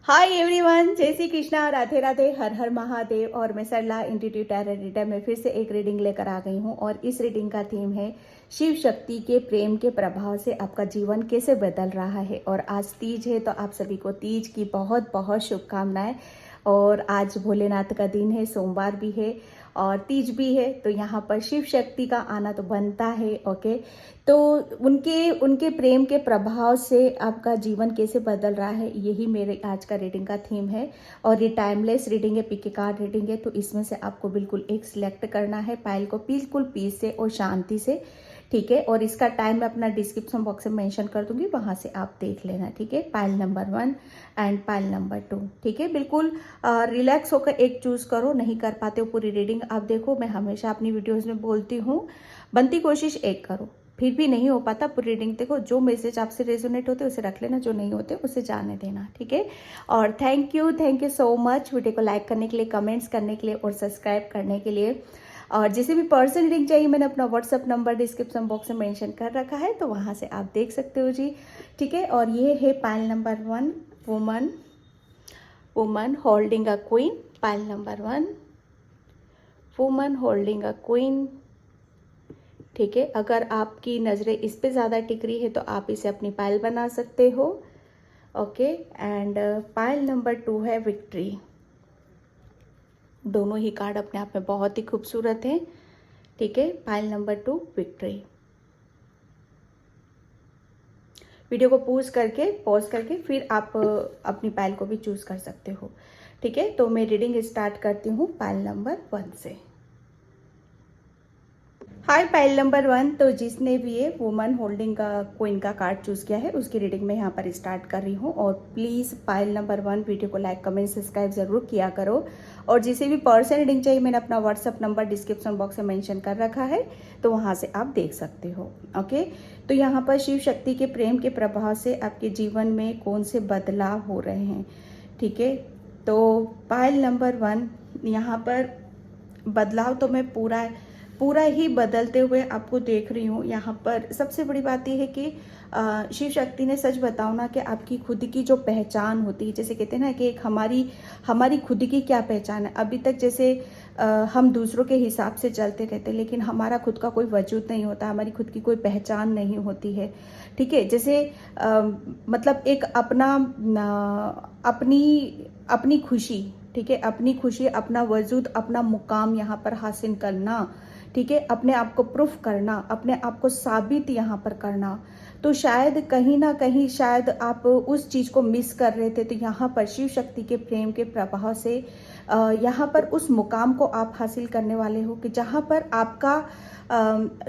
Hi everyone, जय श्री कृष्णा, राधे राधे, हर हर महादेव। और मैं सरला इंट्यूटिव टैरो रीडर में फिर से एक रीडिंग लेकर आ गई हूँ। और इस रीडिंग का थीम है शिव शक्ति के प्रेम के प्रभाव से आपका जीवन कैसे बदल रहा है। और आज तीज है, तो आप सभी को तीज की बहुत बहुत शुभकामनाएं। और आज भोलेनाथ का दिन है, सोमवार भी है और तीज भी है, तो यहाँ पर शिव शक्ति का आना तो बनता है। ओके, तो उनके उनके प्रेम के प्रभाव से आपका जीवन कैसे बदल रहा है, यही मेरे आज का रीडिंग का थीम है। और ये टाइमलेस रीडिंग है, पिक के कार्ड रीडिंग है, तो इसमें से आपको बिल्कुल एक सिलेक्ट करना है पाइल को बिल्कुल पीस से और शांति से, ठीक है। और इसका टाइम मैं अपना डिस्क्रिप्शन बॉक्स में मेंशन कर दूंगी, वहां से आप देख लेना, ठीक है। Pile number 1 and pile number 2, ठीक है। बिल्कुल रिलैक्स होकर एक चूज करो। नहीं कर पाते हो पूरी रीडिंग, आप देखो, मैं हमेशा अपनी वीडियोस में बोलती हूँ, बनती कोशिश एक करो, फिर भी नहीं हो पाता पूरी रीडिंग, देखो जो मैसेज आपसे रेजोनेट होते उसे रख लेना, जो नहीं होते उसे जाने देना, ठीक है। और thank you so much video को लाइक करने के लिए, कमेंट्स करने के लिए और सब्सक्राइब करने के लिए। और जिसे भी पर्सनल रीडिंग चाहिए, मैंने अपना व्हाट्सअप नंबर डिस्क्रिप्शन बॉक्स में मेंशन कर रखा है, तो वहाँ से आप देख सकते हो जी, ठीक है। और ये है pile number 1, woman woman holding a queen. Pile number 1, woman holding a queen, ठीक है। अगर आपकी नज़रें इस पे ज़्यादा टिक रही है तो आप इसे अपनी पाइल बना सकते हो। ओके, एंड पाइल नंबर 2 है विक्ट्री। दोनों ही कार्ड अपने आप में बहुत ही खूबसूरत हैं, ठीक है। Pile number 2 victory. वीडियो को पॉज करके फिर आप अपनी पाइल को भी चूज कर सकते हो, ठीक है। तो मैं रीडिंग स्टार्ट करती हूँ पाइल नंबर 1 से। हाय पाइल नंबर 1, तो जिसने भी ये वुमन होल्डिंग का क्वीन का कार्ड चूज किया है उसकी रीडिंग में यहाँ पर स्टार्ट कर रही हूँ। और प्लीज़ पाइल नंबर 1 वीडियो को लाइक कमेंट सब्सक्राइब जरूर किया करो। और जिसे भी पर्सनल रीडिंग चाहिए, मैंने अपना व्हाट्सअप नंबर डिस्क्रिप्शन बॉक्स में मेंशन कर रखा है, तो वहाँ से आप देख सकते हो। ओके, तो यहाँ पर शिव शक्ति के प्रेम के प्रभाव से आपके जीवन में कौन से बदलाव हो रहे हैं, ठीक है। तो पाइल नंबर 1, यहाँ पर बदलाव तो मैं पूरा ही बदलते हुए आपको देख रही हूँ। यहाँ पर सबसे बड़ी बात यह है कि शिव शक्ति ने, सच बताओ ना, कि आपकी खुद की जो पहचान होती है, जैसे कहते हैं ना कि एक हमारी खुद की क्या पहचान है। अभी तक जैसे हम दूसरों के हिसाब से चलते रहते, लेकिन हमारा खुद का कोई वजूद नहीं होता, हमारी खुद की कोई पहचान नहीं होती है, ठीक है। जैसे मतलब एक अपनी खुशी, ठीक है, अपनी खुशी, अपना वजूद, अपना मुकाम यहाँ पर हासिल करना, ठीक है, अपने आप को प्रूफ करना, अपने आप को साबित यहाँ पर करना। तो शायद कहीं ना कहीं शायद आप उस चीज़ को मिस कर रहे थे, तो यहाँ पर शिव शक्ति के प्रेम के प्रभाव से यहाँ पर उस मुकाम को आप हासिल करने वाले हो कि जहाँ पर आपका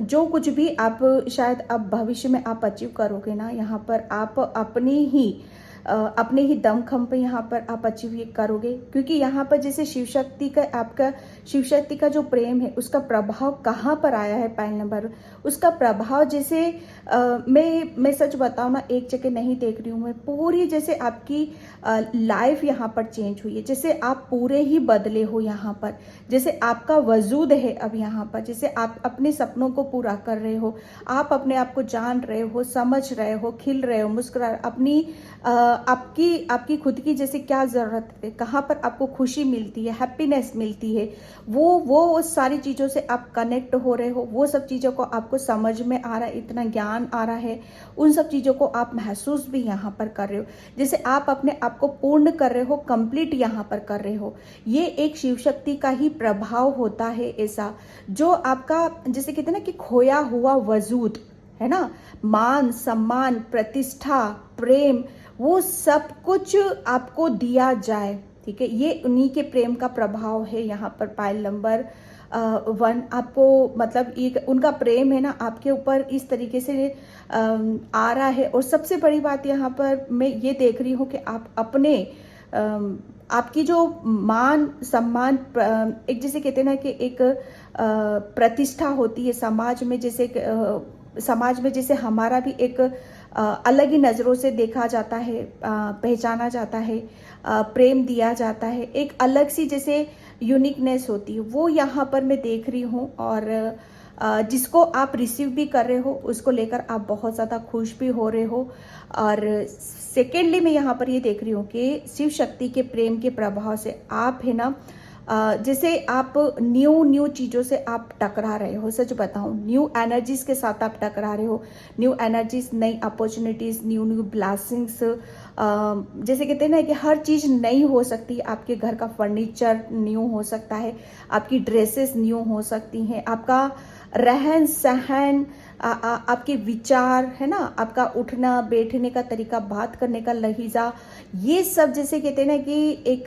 जो कुछ भी आप शायद अब भविष्य में आप अचीव करोगे ना, यहाँ पर आप अपने ही दमखम पे यहाँ पर आप अचीव ये करोगे। क्योंकि यहाँ पर जैसे शिव शक्ति का जो प्रेम है उसका प्रभाव कहाँ पर आया है पाइल नंबर, उसका प्रभाव जैसे मैं सच बताऊँ ना, एक जगह नहीं देख रही हूँ मैं, पूरी जैसे आपकी लाइफ यहाँ पर चेंज हुई है, जैसे आप पूरे ही बदले हो यहाँ पर, जैसे आपका वजूद है अब यहाँ पर, जैसे आप अपने सपनों को पूरा कर रहे हो, आप अपने आप को जान रहे हो, समझ रहे हो, खिल रहे हो, मुस्कुरा, अपनी आपकी खुद की जैसे क्या ज़रूरत है, कहाँ पर आपको खुशी मिलती है, हैप्पीनेस मिलती है, वो सारी चीज़ों से आप कनेक्ट हो रहे हो, वो सब चीज़ों को आपको समझ में आ रहा है, इतना ज्ञान आ रहा है, उन सब चीज़ों को आप महसूस भी यहाँ पर कर रहे हो, जैसे आप अपने आप को पूर्ण कर रहे हो, कंप्लीट यहाँ पर कर रहे हो। ये एक शिव शक्ति का ही प्रभाव होता है ऐसा, जो आपका जैसे कहते हैं ना कि खोया हुआ वजूद है ना, मान सम्मान, प्रतिष्ठा, प्रेम, वो सब कुछ आपको दिया जाए, ठीक है। ये उन्हीं के प्रेम का प्रभाव है यहाँ पर पाइल नंबर 1। आपको मतलब एक उनका प्रेम है ना आपके ऊपर इस तरीके से आ रहा है। और सबसे बड़ी बात यहाँ पर मैं ये देख रही हूँ कि आप अपने आपकी जो मान सम्मान, एक जैसे कहते हैं ना कि एक प्रतिष्ठा होती है समाज में, जैसे हमारा भी एक अलग ही नज़रों से देखा जाता है, पहचाना जाता है, प्रेम दिया जाता है, एक अलग सी जैसे यूनिकनेस होती है, वो यहाँ पर मैं देख रही हूँ। और जिसको आप रिसीव भी कर रहे हो उसको लेकर आप बहुत ज़्यादा खुश भी हो रहे हो। और सेकेंडली मैं यहाँ पर ये देख रही हूँ कि शिव शक्ति के प्रेम के प्रभाव से आप है ना, जैसे आप न्यू चीज़ों से आप टकरा रहे हो। सच बताऊं, न्यू एनर्जीज के साथ आप टकरा रहे हो। न्यू एनर्जीज, नई अपॉर्चुनिटीज़, न्यू ब्लेसिंग्स। जैसे कहते हैं ना कि हर चीज़ नई हो सकती है। आपके घर का फर्नीचर न्यू हो सकता है, आपकी ड्रेसेस न्यू हो सकती हैं, आपका रहन सहन, आपके विचार है ना, आपका उठना बैठने का तरीका, बात करने का लहजा, ये सब जैसे कहते हैं ना कि एक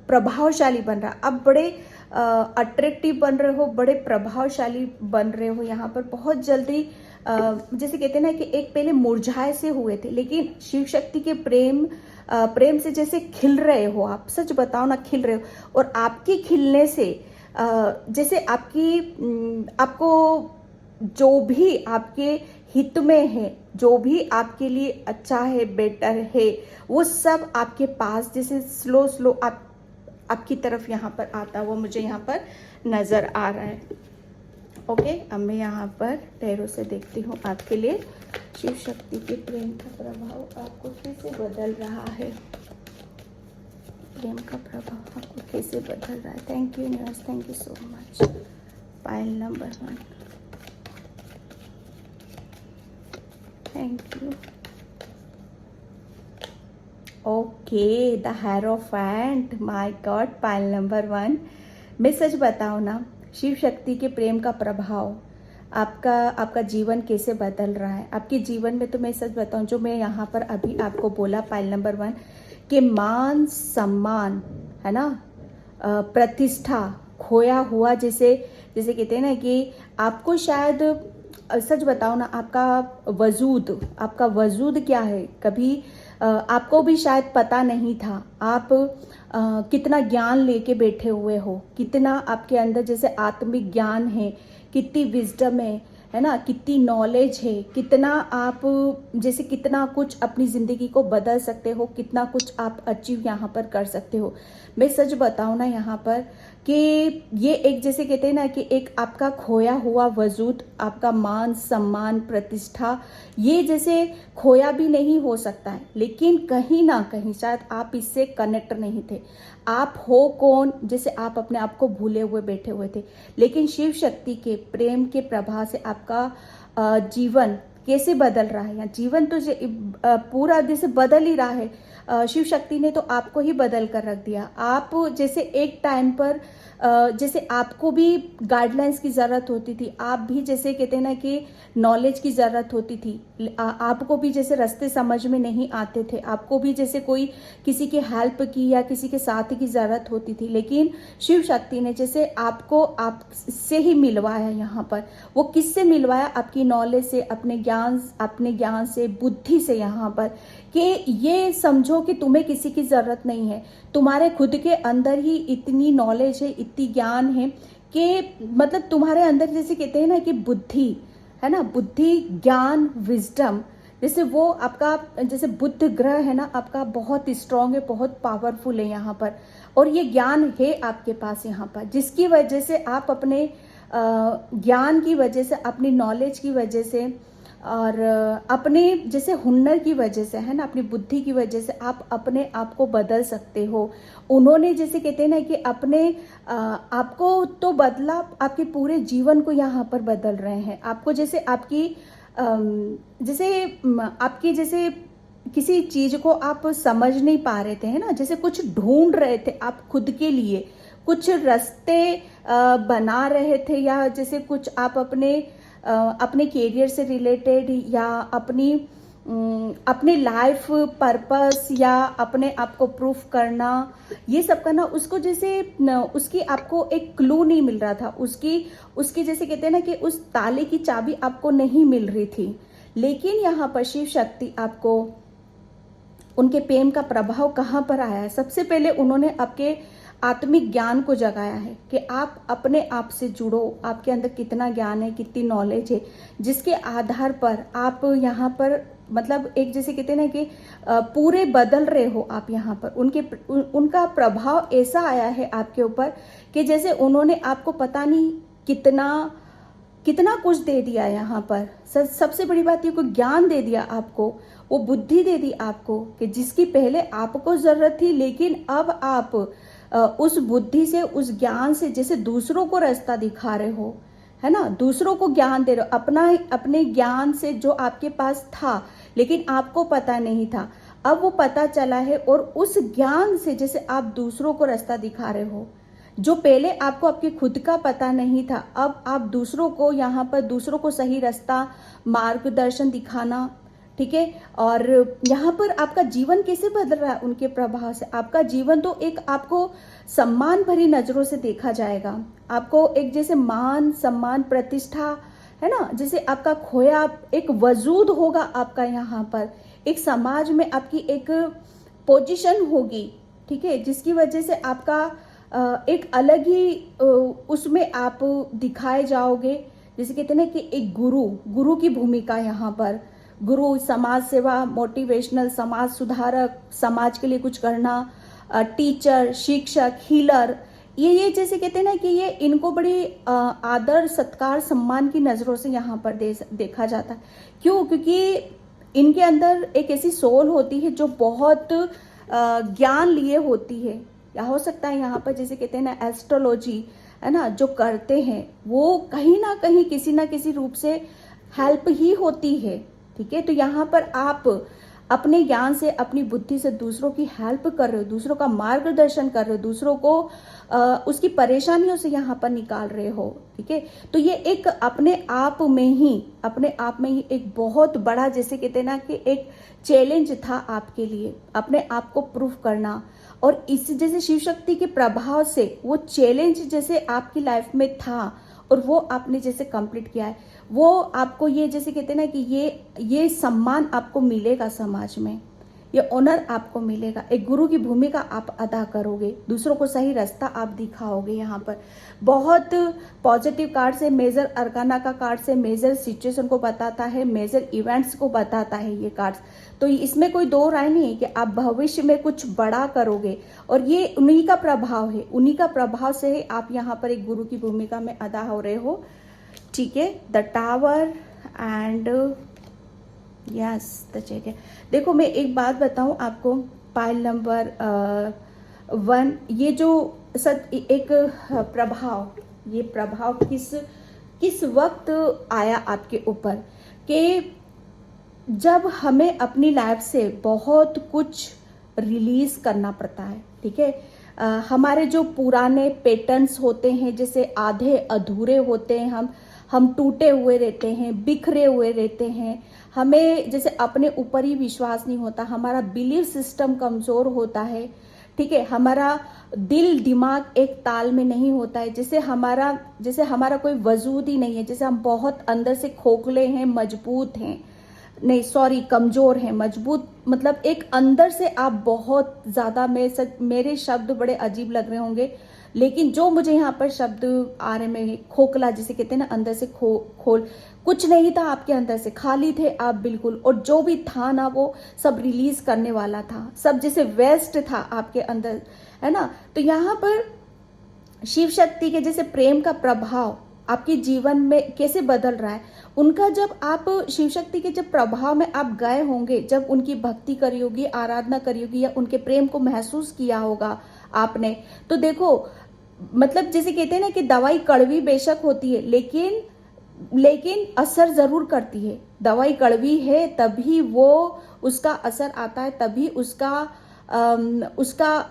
प्रभावशाली बन रहा। आप बड़े अट्रैक्टिव बन रहे हो, बड़े प्रभावशाली बन रहे हो। यहाँ पर बहुत जल्दी जैसे कहते हैं ना कि एक पहले मुरझाए से हुए थे, लेकिन शिव शक्ति के प्रेम से जैसे खिल रहे हो आप। सच बताओ ना, खिल रहे हो। और आपके खिलने से जैसे आपको जो भी आपके हित में है, जो भी आपके लिए अच्छा है, बेटर है, वो सब आपके पास जैसे स्लो आपकी तरफ यहाँ पर आता हुआ मुझे यहाँ पर नज़र आ रहा है। ओके, अब मैं यहाँ पर टैरो से देखती हूँ आपके लिए शिव शक्ति के प्रेम का प्रभाव आपको कैसे बदल रहा है। प्रेम का प्रभाव आपको कैसे बदल रहा है। Thank you universe, thank you so much. Pile number 1, thank you. Okay, the hierophant, my God, pile number 1। मैं सच बताऊँ ना, शिव शक्ति के प्रेम का प्रभाव आपका जीवन कैसे बदल रहा है। आपके जीवन में तो मैं सच बताऊँ, जो मैं यहाँ पर अभी आपको बोला पाइल नंबर 1, कि मान सम्मान है ना, प्रतिष्ठा खोया हुआ, जैसे कहते हैं ना कि आपको शायद सच बताओ ना, आपका वजूद क्या है, कभी आपको भी शायद पता नहीं था। आप कितना ज्ञान लेके बैठे हुए हो, कितना आपके अंदर जैसे आत्मिक ज्ञान है, कितनी विजडम है ना, कितनी नॉलेज है, कितना आप जैसे कितना कुछ अपनी ज़िंदगी को बदल सकते हो, कितना कुछ आप अचीव यहाँ पर कर सकते हो। मैं सच बताऊँ ना यहाँ पर कि ये एक जैसे कहते हैं ना कि एक आपका खोया हुआ वजूद, आपका मान सम्मान प्रतिष्ठा, ये जैसे खोया भी नहीं हो सकता है, लेकिन कहीं ना कहीं शायद आप इससे कनेक्ट नहीं थे। आप हो कौन, जैसे आप अपने आप को भूले हुए बैठे हुए थे। लेकिन शिव शक्ति के प्रेम के प्रभाव से आपका जीवन कैसे बदल रहा है, या जीवन तो पूरा जैसे बदल ही रहा है। शिव शक्ति ने तो आपको ही बदल कर रख दिया। आप जैसे एक टाइम पर जैसे आपको भी गाइडलाइंस की ज़रूरत होती थी, आप भी जैसे कहते हैं ना कि नॉलेज की ज़रूरत होती थी, आपको भी जैसे रास्ते समझ में नहीं आते थे, आपको भी जैसे कोई किसी की हेल्प की या किसी के साथ की ज़रूरत होती थी, लेकिन शिव शक्ति ने जैसे आपको आपसे ही मिलवाया। यहाँ पर वो किससे मिलवाया, आपकी नॉलेज से, अपने ज्ञान से, बुद्धि से, यहाँ पर कि ये समझो कि तुम्हें किसी की ज़रूरत नहीं है, तुम्हारे खुद के अंदर ही इतनी नॉलेज है, इतनी ज्ञान है कि मतलब तुम्हारे अंदर जैसे कहते हैं ना कि बुद्धि है ना, बुद्धि ज्ञान विजडम, जैसे वो आपका जैसे बुध ग्रह है ना, आपका बहुत स्ट्रांग है, बहुत पावरफुल है यहाँ पर। और ये ज्ञान है आपके पास यहाँ पर, जिसकी वजह से आप अपने ज्ञान की वजह से, अपनी नॉलेज की वजह से और अपने जैसे हुनर की वजह से है ना, अपनी बुद्धि की वजह से आप अपने आप को बदल सकते हो। उन्होंने जैसे कहते हैं ना कि अपने आपको तो बदला, आपके पूरे जीवन को यहाँ पर बदल रहे हैं। आपको जैसे आपकी जैसे किसी चीज को आप समझ नहीं पा रहे थे है ना, जैसे कुछ ढूंढ रहे थे आप खुद के लिए, कुछ रास्ते बना रहे थे, या जैसे कुछ आप अपने कैरियर से रिलेटेड, या अपने लाइफ पर्पस, या अपने आप को प्रूफ करना, ये सब करना, उसको जैसे उसकी आपको एक क्लू नहीं मिल रहा था, उसकी जैसे कहते हैं ना कि उस ताले की चाबी आपको नहीं मिल रही थी। लेकिन यहाँ पर शिव शक्ति आपको उनके प्रेम का प्रभाव कहाँ पर आया है, सबसे पहले उन्होंने आपके आत्मिक ज्ञान को जगाया है कि आप अपने आप से जुड़ो, आपके अंदर कितना ज्ञान है, कितनी नॉलेज है, जिसके आधार पर आप यहाँ पर मतलब एक जैसे कहते हैं ना कि पूरे बदल रहे हो आप यहाँ पर। उनका प्रभाव ऐसा आया है आपके ऊपर कि जैसे उन्होंने आपको पता नहीं कितना कितना कुछ दे दिया यहाँ पर। सबसे बड़ी बात ये, कोई ज्ञान दे दिया आपको, वो बुद्धि दे दी आपको कि जिसकी पहले आपको जरूरत थी, लेकिन अब आप उस बुद्धि से, उस ज्ञान से जैसे दूसरों को रास्ता दिखा रहे हो, है ना, दूसरों को ज्ञान दे रहे हो। अपने ज्ञान से जो आपके पास था लेकिन आपको पता नहीं था, अब वो पता चला है, और उस ज्ञान से जैसे आप दूसरों को रास्ता दिखा रहे हो। जो पहले आपको आपके खुद का पता नहीं था, अब आप दूसरों को यहाँ पर, दूसरों को सही रास्ता, मार्गदर्शन दिखाना, ठीक है। और यहाँ पर आपका जीवन कैसे बदल रहा है उनके प्रभाव से। आपका जीवन तो एक आपको सम्मान भरी नजरों से देखा जाएगा, आपको एक जैसे मान सम्मान प्रतिष्ठा, है ना, जैसे आपका खोया एक वजूद होगा आपका यहाँ पर, एक समाज में आपकी एक पोजीशन होगी, ठीक है, जिसकी वजह से आपका एक अलग ही उसमें आप दिखाए जाओगे। जैसे कहते हैं ना कि एक गुरु की भूमिका यहाँ पर, गुरु, समाज सेवा, मोटिवेशनल, समाज सुधारक, समाज के लिए कुछ करना, टीचर, शिक्षक, हीलर, ये जैसे कहते हैं ना कि ये इनको बड़ी आदर, सत्कार, सम्मान की नजरों से यहाँ पर देखा जाता है। क्यों? क्योंकि इनके अंदर एक ऐसी सोल होती है जो बहुत ज्ञान लिए होती है, या हो सकता है यहाँ पर जैसे कहते हैं ना एस्ट्रोलॉजी, है ना, जो करते हैं वो कहीं ना कहीं किसी ना किसी रूप से हेल्प ही होती है, ठीक है। तो यहाँ पर आप अपने ज्ञान से, अपनी बुद्धि से दूसरों की हेल्प कर रहे हो, दूसरों का मार्गदर्शन कर रहे हो, दूसरों को उसकी परेशानियों से यहाँ पर निकाल रहे हो, ठीक है। तो ये एक अपने आप में ही एक बहुत बड़ा, जैसे कहते हैं ना कि एक चैलेंज था आपके लिए, अपने आप को प्रूफ करना। और इस जैसे शिव शक्ति के प्रभाव से वो चैलेंज जैसे आपकी लाइफ में था, और वो आपने जैसे कंप्लीट किया है, वो आपको ये जैसे कहते हैं ना कि ये सम्मान आपको मिलेगा समाज में, ये ऑनर आपको मिलेगा। एक गुरु की भूमिका आप अदा करोगे, दूसरों को सही रास्ता आप दिखाओगे। यहाँ पर बहुत पॉजिटिव कार्ड से, मेजर अरकाना का कार्ड से मेजर सिचुएशन को बताता है, मेजर इवेंट्स को बताता है ये कार्ड्स। तो इसमें कोई दो राय नहीं है कि आप भविष्य में कुछ बड़ा करोगे, और ये उन्हीं का प्रभाव है, उन्हीं का प्रभाव से ही आप यहाँ पर एक गुरु की भूमिका में अदा हो रहे हो, ठीक है। The tower and yes the check. देखो मैं एक बात बताऊं आपको, पाइल नंबर 1, ये जो एक प्रभाव, ये प्रभाव किस वक्त आया आपके ऊपर, कि जब हमें अपनी लाइफ से बहुत कुछ रिलीज करना पड़ता है, ठीक है। हमारे जो पुराने पैटर्न्स होते हैं, जैसे आधे अधूरे होते हैं, हम टूटे हुए रहते हैं, बिखरे हुए रहते हैं, हमें जैसे अपने ऊपर ही विश्वास नहीं होता, हमारा बिलीफ सिस्टम कमजोर होता है, ठीक है, हमारा दिल दिमाग एक ताल में नहीं होता है, जैसे हमारा कोई वजूद ही नहीं है, जैसे हम बहुत अंदर से खोखले हैं, मजबूत हैं, नहीं सॉरी कमजोर हैं। मजबूत मतलब एक अंदर से आप बहुत ज्यादा, मेरे शब्द बड़े अजीब लग रहे होंगे, लेकिन जो मुझे यहाँ पर शब्द आ रहे में, खोखला जिसे कहते हैं ना, अंदर से खोल कुछ नहीं था आपके अंदर से, खाली थे आप बिल्कुल, और जो भी था ना वो सब रिलीज करने वाला था, सब जैसे वेस्ट था आपके अंदर, है ना। तो यहाँ पर शिव शक्ति के जैसे प्रेम का प्रभाव आपके जीवन में कैसे बदल रहा है, उनका जब आप शिव शक्ति के जब प्रभाव में आप गए होंगे, जब उनकी भक्ति करी होगी, आराधना करी होगी, या उनके प्रेम को महसूस किया होगा आपने, तो देखो मतलब जैसे कहते हैं ना कि दवाई कड़वी बेशक होती है, लेकिन असर जरूर करती है। दवाई कड़वी है तभी वो उसका असर आता है, तभी उसका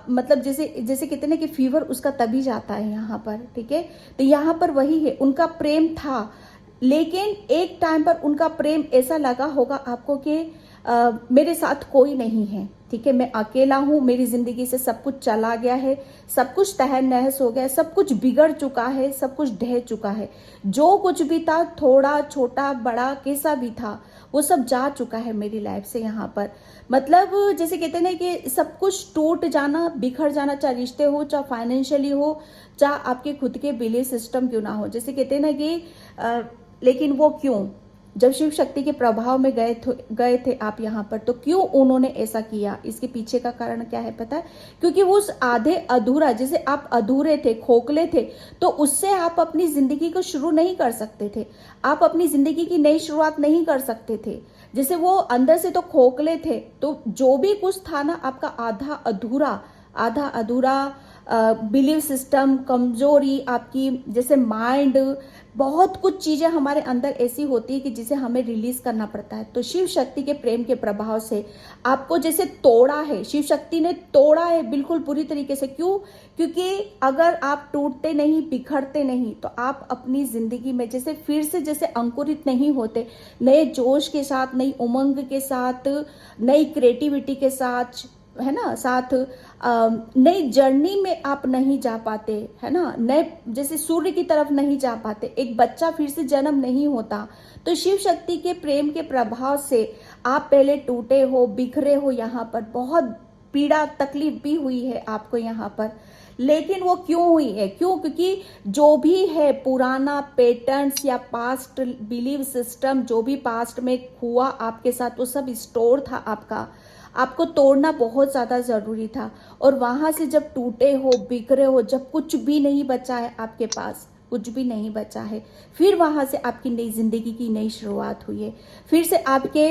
मतलब जैसे कहते हैं ना कि फीवर उसका तभी जाता है यहाँ पर, ठीक है। तो यहाँ पर वही है, उनका प्रेम था, लेकिन एक टाइम पर उनका प्रेम ऐसा लगा होगा आपको कि मेरे साथ कोई नहीं है, ठीक है, मैं अकेला हूं, मेरी जिंदगी से सब कुछ चला गया है, सब कुछ तहस नहस हो गया, सब कुछ बिगड़ चुका है, सब कुछ ढह चुका है, जो कुछ भी था, थोड़ा छोटा बड़ा कैसा भी था, वो सब जा चुका है मेरी लाइफ से। यहाँ पर मतलब जैसे कहते हैं ना कि सब कुछ टूट जाना, बिखर जाना, चाहे रिश्ते हो, चाहे फाइनेंशियली हो, चाहे आपके खुद के बिलीफ सिस्टम क्यों ना हो, जैसे कहते हैं ना कि लेकिन वो क्यों, जब शिव शक्ति के प्रभाव में गए थे आप यहाँ पर, तो क्यों उन्होंने ऐसा किया? इसके पीछे का कारण क्या है पता है? क्योंकि वो उस आधे अधूरा, जैसे आप अधूरे थे, खोखले थे, तो उससे आप अपनी जिंदगी को शुरू नहीं कर सकते थे, आप अपनी जिंदगी की नई शुरुआत नहीं कर सकते थे। जैसे वो अंदर से तो खोखले थे, तो जो भी कुछ था ना आपका आधा अधूरा बिलीव सिस्टम, कमजोरी आपकी, जैसे माइंड, बहुत कुछ चीजें हमारे अंदर ऐसी होती है कि जिसे हमें रिलीज करना पड़ता है। तो शिव शक्ति के प्रेम के प्रभाव से आपको जैसे तोड़ा है, शिव शक्ति ने तोड़ा है बिल्कुल पूरी तरीके से। क्यों? क्योंकि अगर आप टूटते नहीं, बिखरते नहीं, तो आप अपनी जिंदगी में जैसे फिर से जैसे अंकुरित नहीं होते, नए जोश के साथ, नई उमंग के साथ, नई क्रिएटिविटी के साथ, है ना, साथ नई जर्नी में आप नहीं जा पाते, है ना, नए जैसे सूर्य की तरफ नहीं जा पाते, एक बच्चा फिर से जन्म नहीं होता। तो शिव शक्ति के प्रेम के प्रभाव से आप पहले टूटे हो, बिखरे हो, यहाँ पर बहुत पीड़ा तकलीफ भी हुई है आपको यहाँ पर। लेकिन वो क्यों हुई है? क्यों? क्योंकि जो भी है पुराना पैटर्न्स या पास्ट बिलीव सिस्टम, जो भी पास्ट में हुआ आपके साथ, वो सब स्टोर था आपका, आपको तोड़ना बहुत ज़्यादा ज़रूरी था। और वहाँ से जब टूटे हो, बिखरे हो, जब कुछ भी नहीं बचा है आपके पास, कुछ भी नहीं बचा है, फिर वहाँ से आपकी नई जिंदगी की नई शुरुआत हुई है। फिर से आपके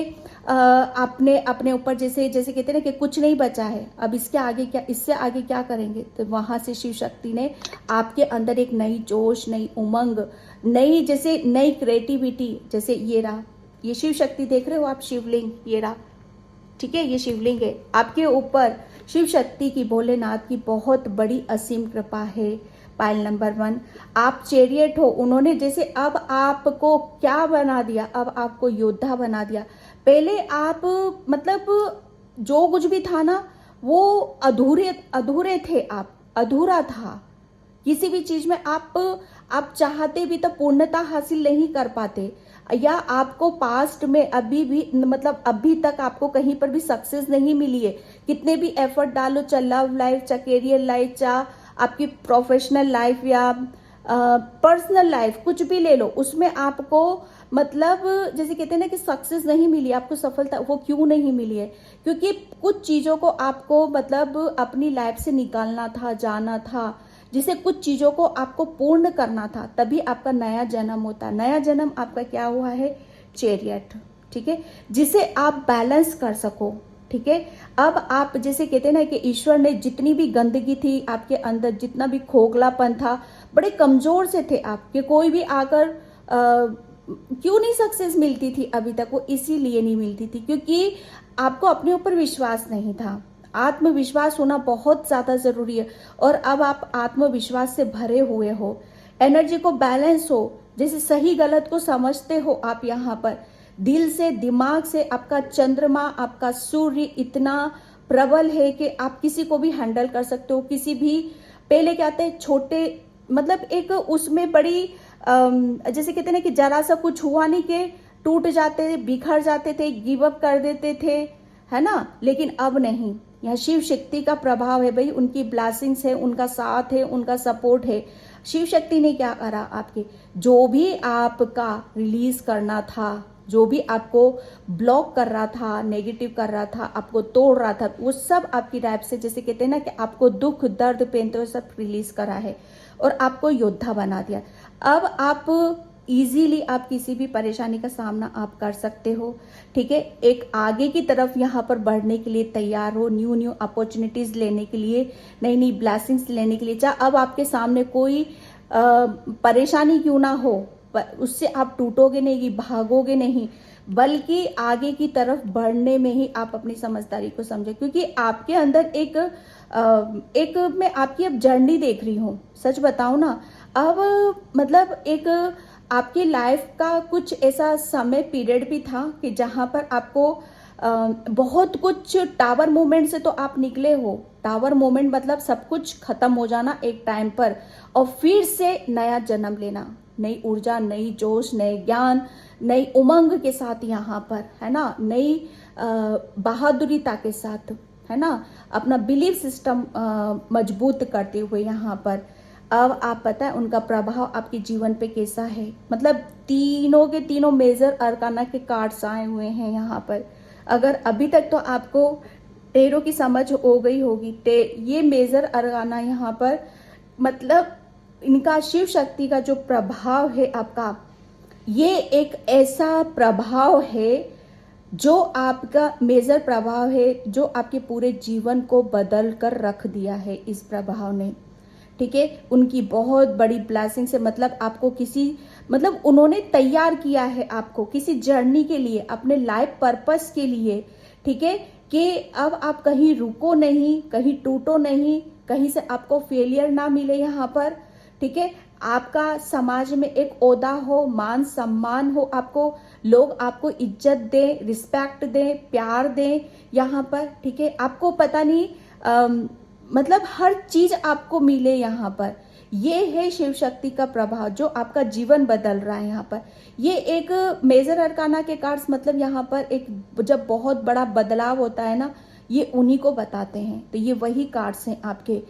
आपने अपने ऊपर जैसे जैसे कहते हैं ना कि कुछ नहीं बचा है, अब इसके आगे क्या, इससे आगे क्या करेंगे? तो वहाँ से शिव शक्ति ने आपके अंदर एक नई जोश, नई उमंग, नई जैसे नई क्रिएटिविटी, जैसे ये रहा, ये शिव शक्ति देख रहे हो आप, शिवलिंग ये रहा, ठीक है, ये शिवलिंग है आपके ऊपर। शिव शक्ति की, भोलेनाथ की बहुत बड़ी असीम कृपा है। पायल नंबर 1, आप चैरियट हो, उन्होंने जैसे अब आपको क्या बना दिया, अब आपको योद्धा बना दिया। पहले आप मतलब जो कुछ भी था ना वो अधूरे थे, आप अधूरा था किसी भी चीज में, आप चाहते भी तो पूर्णता हासिल नहीं कर पाते, या आपको पास्ट में अभी भी मतलब अभी तक आपको कहीं पर भी सक्सेस नहीं मिली है। कितने भी एफर्ट डालो, चाहे लव लाइफ, चाहे कैरियर लाइफ, चाहे आपकी प्रोफेशनल लाइफ या पर्सनल लाइफ, कुछ भी ले लो, उसमें आपको मतलब जैसे कहते हैं ना कि सक्सेस नहीं मिली, आपको सफलता। वो क्यों नहीं मिली है? क्योंकि कुछ चीजों को आपको मतलब अपनी लाइफ से निकालना था, जाना था, जिसे कुछ चीजों को आपको पूर्ण करना था, तभी आपका नया जन्म होता। नया जन्म आपका क्या हुआ है? चैरियट, ठीक है, जिसे आप बैलेंस कर सको, ठीक है। अब आप जैसे कहते हैं ना कि ईश्वर ने जितनी भी गंदगी थी आपके अंदर, जितना भी खोखलापन था, बड़े कमजोर से थे आप, कि कोई भी आकर क्यों नहीं सक्सेस मिलती थी अभी तक? वो इसीलिए नहीं मिलती थी क्योंकि आपको अपने ऊपर विश्वास नहीं था। आत्मविश्वास होना बहुत ज्यादा जरूरी है, और अब आप आत्मविश्वास से भरे हुए हो, एनर्जी को बैलेंस हो, जैसे सही गलत को समझते हो आप यहाँ पर, दिल से, दिमाग से। आपका चंद्रमा, आपका सूर्य इतना प्रबल है कि आप किसी को भी हैंडल कर सकते हो, किसी भी। पहले क्या आते छोटे मतलब एक उसमें बड़ी जैसे कहते हैं ना कि जरा सा कुछ हुआ नहीं कि टूट जाते थे, बिखर जाते थे, गिव अप कर देते थे, है ना। लेकिन अब नहीं, यह शिव शक्ति का प्रभाव है भाई, उनकी ब्लेसिंग्स है, उनका साथ है, उनका सपोर्ट है। शिव शक्ति ने क्या करा आपके, जो भी आपका रिलीज करना था, जो भी आपको ब्लॉक कर रहा था, नेगेटिव कर रहा था, आपको तोड़ रहा था, वो सब आपकी लाइफ से, जैसे कहते हैं ना कि आपको दुख दर्द पेन, तो सब रिलीज करा है और आपको योद्धा बना दिया। अब आप इजीली आप किसी भी परेशानी का सामना आप कर सकते हो, ठीक है। एक आगे की तरफ यहाँ पर बढ़ने के लिए तैयार हो, न्यू अपॉर्चुनिटीज लेने के लिए, नई नई ब्लेसिंग्स लेने के लिए। चाहे अब आपके सामने कोई परेशानी क्यों ना हो, उससे आप टूटोगे नहीं, भागोगे नहीं, बल्कि आगे की तरफ बढ़ने में ही आप अपनी समझदारी को समझे। क्योंकि आपके अंदर एक मैं आपकी अब जर्नी देख रही हूँ, सच बताऊं ना, अब मतलब एक आपकी लाइफ का कुछ ऐसा समय पीरियड भी था कि जहां पर आपको बहुत कुछ टावर मोमेंट से तो आप निकले हो। टावर मोमेंट मतलब सब कुछ खत्म हो जाना एक टाइम पर, और फिर से नया जन्म लेना, नई ऊर्जा, नई जोश, नए ज्ञान, नई उमंग के साथ यहाँ पर, है ना, नई बहादुरीता के साथ, है ना, अपना बिलीफ सिस्टम मजबूत करते हुए यहाँ पर अब आप पता है उनका प्रभाव आपके जीवन पे कैसा है। मतलब तीनों के तीनों मेजर अरकाना के कार्ड्स आए हुए हैं यहाँ पर। अगर अभी तक तो आपको टेरो की समझ हो गई होगी, ये मेजर अरकाना यहाँ पर मतलब इनका शिव शक्ति का जो प्रभाव है आपका, ये एक ऐसा प्रभाव है जो आपका मेजर प्रभाव है, जो आपके पूरे जीवन को बदल कर रख दिया है इस प्रभाव ने। ठीक है, उनकी बहुत बड़ी ब्लेसिंग से, मतलब आपको किसी, मतलब उन्होंने तैयार किया है आपको किसी जर्नी के लिए, अपने लाइफ पर्पस के लिए। ठीक है, कि अब आप कहीं रुको नहीं, कहीं टूटो नहीं, कहीं से आपको फेलियर ना मिले यहाँ पर। ठीक है, आपका समाज में एक ओहदा हो, मान सम्मान हो, आपको लोग आपको इज्जत दें, रिस्पेक्ट दें, प्यार दें यहाँ पर। ठीक है, आपको पता नहीं मतलब हर चीज आपको मिले यहाँ पर। ये है शिव शक्ति का प्रभाव जो आपका जीवन बदल रहा है यहाँ पर। ये एक मेजर अरकाना के कार्ड्स, मतलब यहाँ पर एक जब बहुत बड़ा बदलाव होता है ना, ये उन्हीं को बताते हैं। तो ये वही कार्ड्स हैं आपके।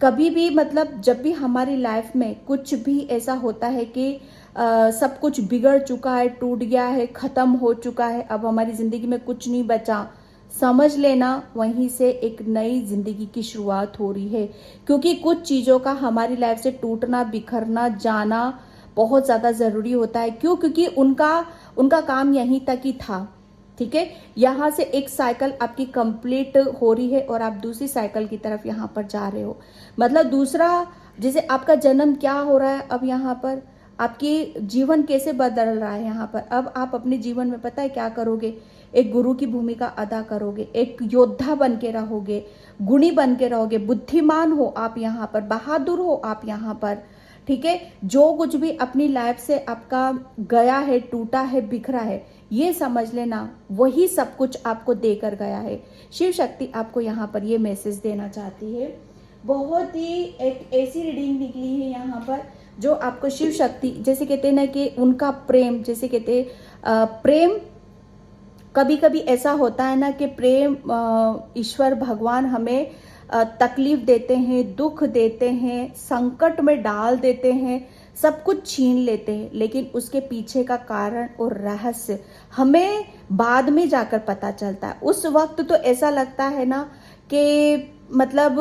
कभी भी मतलब जब भी हमारी लाइफ में कुछ भी ऐसा होता है कि सब कुछ बिगड़ चुका है, टूट गया है, खत्म हो चुका है, अब हमारी जिंदगी में कुछ नहीं बचा, समझ लेना वहीं से एक नई जिंदगी की शुरुआत हो रही है। क्योंकि कुछ चीजों का हमारी लाइफ से टूटना, बिखरना, जाना बहुत ज्यादा जरूरी होता है। क्यों? क्योंकि उनका काम यहीं तक ही था। ठीक है, यहाँ से एक साइकिल आपकी कंप्लीट हो रही है और आप दूसरी साइकिल की तरफ यहाँ पर जा रहे हो। मतलब दूसरा, जैसे आपका जन्म क्या हो रहा है अब यहाँ पर, आपकी जीवन कैसे बदल रहा है यहाँ पर। अब आप अपने जीवन में पता है क्या करोगे, एक गुरु की भूमिका अदा करोगे, एक योद्धा बन के रहोगे, गुणी बन के रहोगे, बुद्धिमान हो आप यहाँ पर, बहादुर हो आप यहाँ पर। ठीक है, जो कुछ भी अपनी लाइफ से आपका गया है, टूटा है, बिखरा है, ये समझ लेना वही सब कुछ आपको देकर गया है। शिव शक्ति आपको यहाँ पर ये मैसेज देना चाहती है। बहुत ही एक ऐसी रीडिंग निकली है यहाँ पर जो आपको शिव शक्ति, जैसे कहते हैं ना कि उनका प्रेम, जैसे कहते हैं प्रेम, कभी कभी ऐसा होता है ना कि प्रेम, ईश्वर भगवान हमें तकलीफ देते हैं, दुख देते हैं, संकट में डाल देते हैं, सब कुछ छीन लेते हैं, लेकिन उसके पीछे का कारण और रहस्य हमें बाद में जाकर पता चलता है। उस वक्त तो ऐसा लगता है ना कि मतलब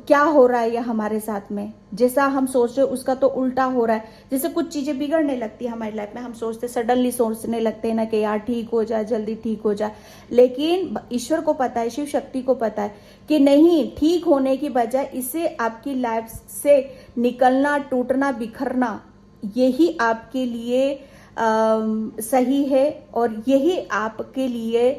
क्या हो रहा है ये हमारे साथ में, जैसा हम सोच रहे उसका तो उल्टा हो रहा है। जैसे कुछ चीजें बिगड़ने लगती है हमारी लाइफ में, हम सोचते, सडनली सोचने लगते हैं ना कि यार ठीक हो जाए, जल्दी ठीक हो जाए। लेकिन ईश्वर को पता है, शिव शक्ति को पता है कि नहीं, ठीक होने की बजाय इससे आपकी लाइफ से निकलना, टूटना, बिखरना, यही आपके लिए सही है और यही आपके लिए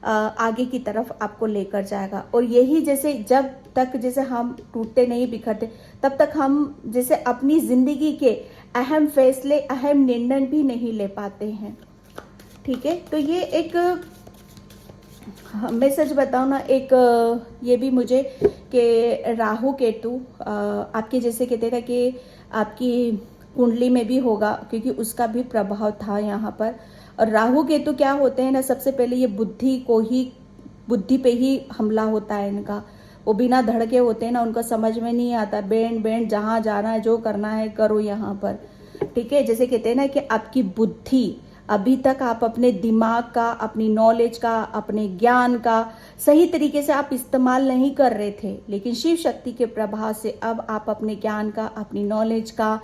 आगे की तरफ आपको लेकर जाएगा। और यही, जैसे जब तक जैसे हम टूटते नहीं, बिखरते, तब तक हम जैसे अपनी जिंदगी के अहम फैसले, अहम निर्णय भी नहीं ले पाते हैं। ठीक है, तो ये एक मैं सच बताऊँ ना, एक ये भी मुझे कि राहु केतु आपके, जैसे कहते थे कि आपकी कुंडली में भी होगा, क्योंकि उसका भी प्रभाव था यहाँ पर। और राहु केतु क्या होते हैं ना, सबसे पहले ये बुद्धि पे ही हमला होता है इनका। वो बिना धड़के होते हैं ना, उनको समझ में नहीं आता, बैंड जहाँ जाना है, जो करना है करो यहाँ पर। ठीक है, जैसे कहते हैं ना कि आपकी बुद्धि, अभी तक आप अपने दिमाग का, अपनी नॉलेज का, अपने ज्ञान का सही तरीके से आप इस्तेमाल नहीं कर रहे थे, लेकिन शिव शक्ति के प्रभाव से अब आप अपने ज्ञान का, अपनी नॉलेज का,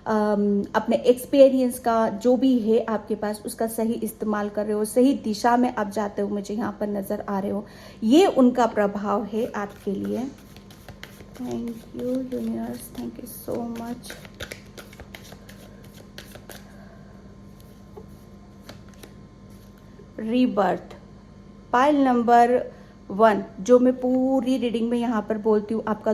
अपने एक्सपीरियंस का, जो भी है आपके पास, उसका सही इस्तेमाल कर रहे हो, सही दिशा में आप जाते हो, मुझे यहाँ पर नजर आ रहे हो। ये उनका प्रभाव है आपके लिए। Thank you universe, thank you so much. Rebirth, pile number 1, जो मैं पूरी रीडिंग में यहाँ पर बोलती हूँ, आपका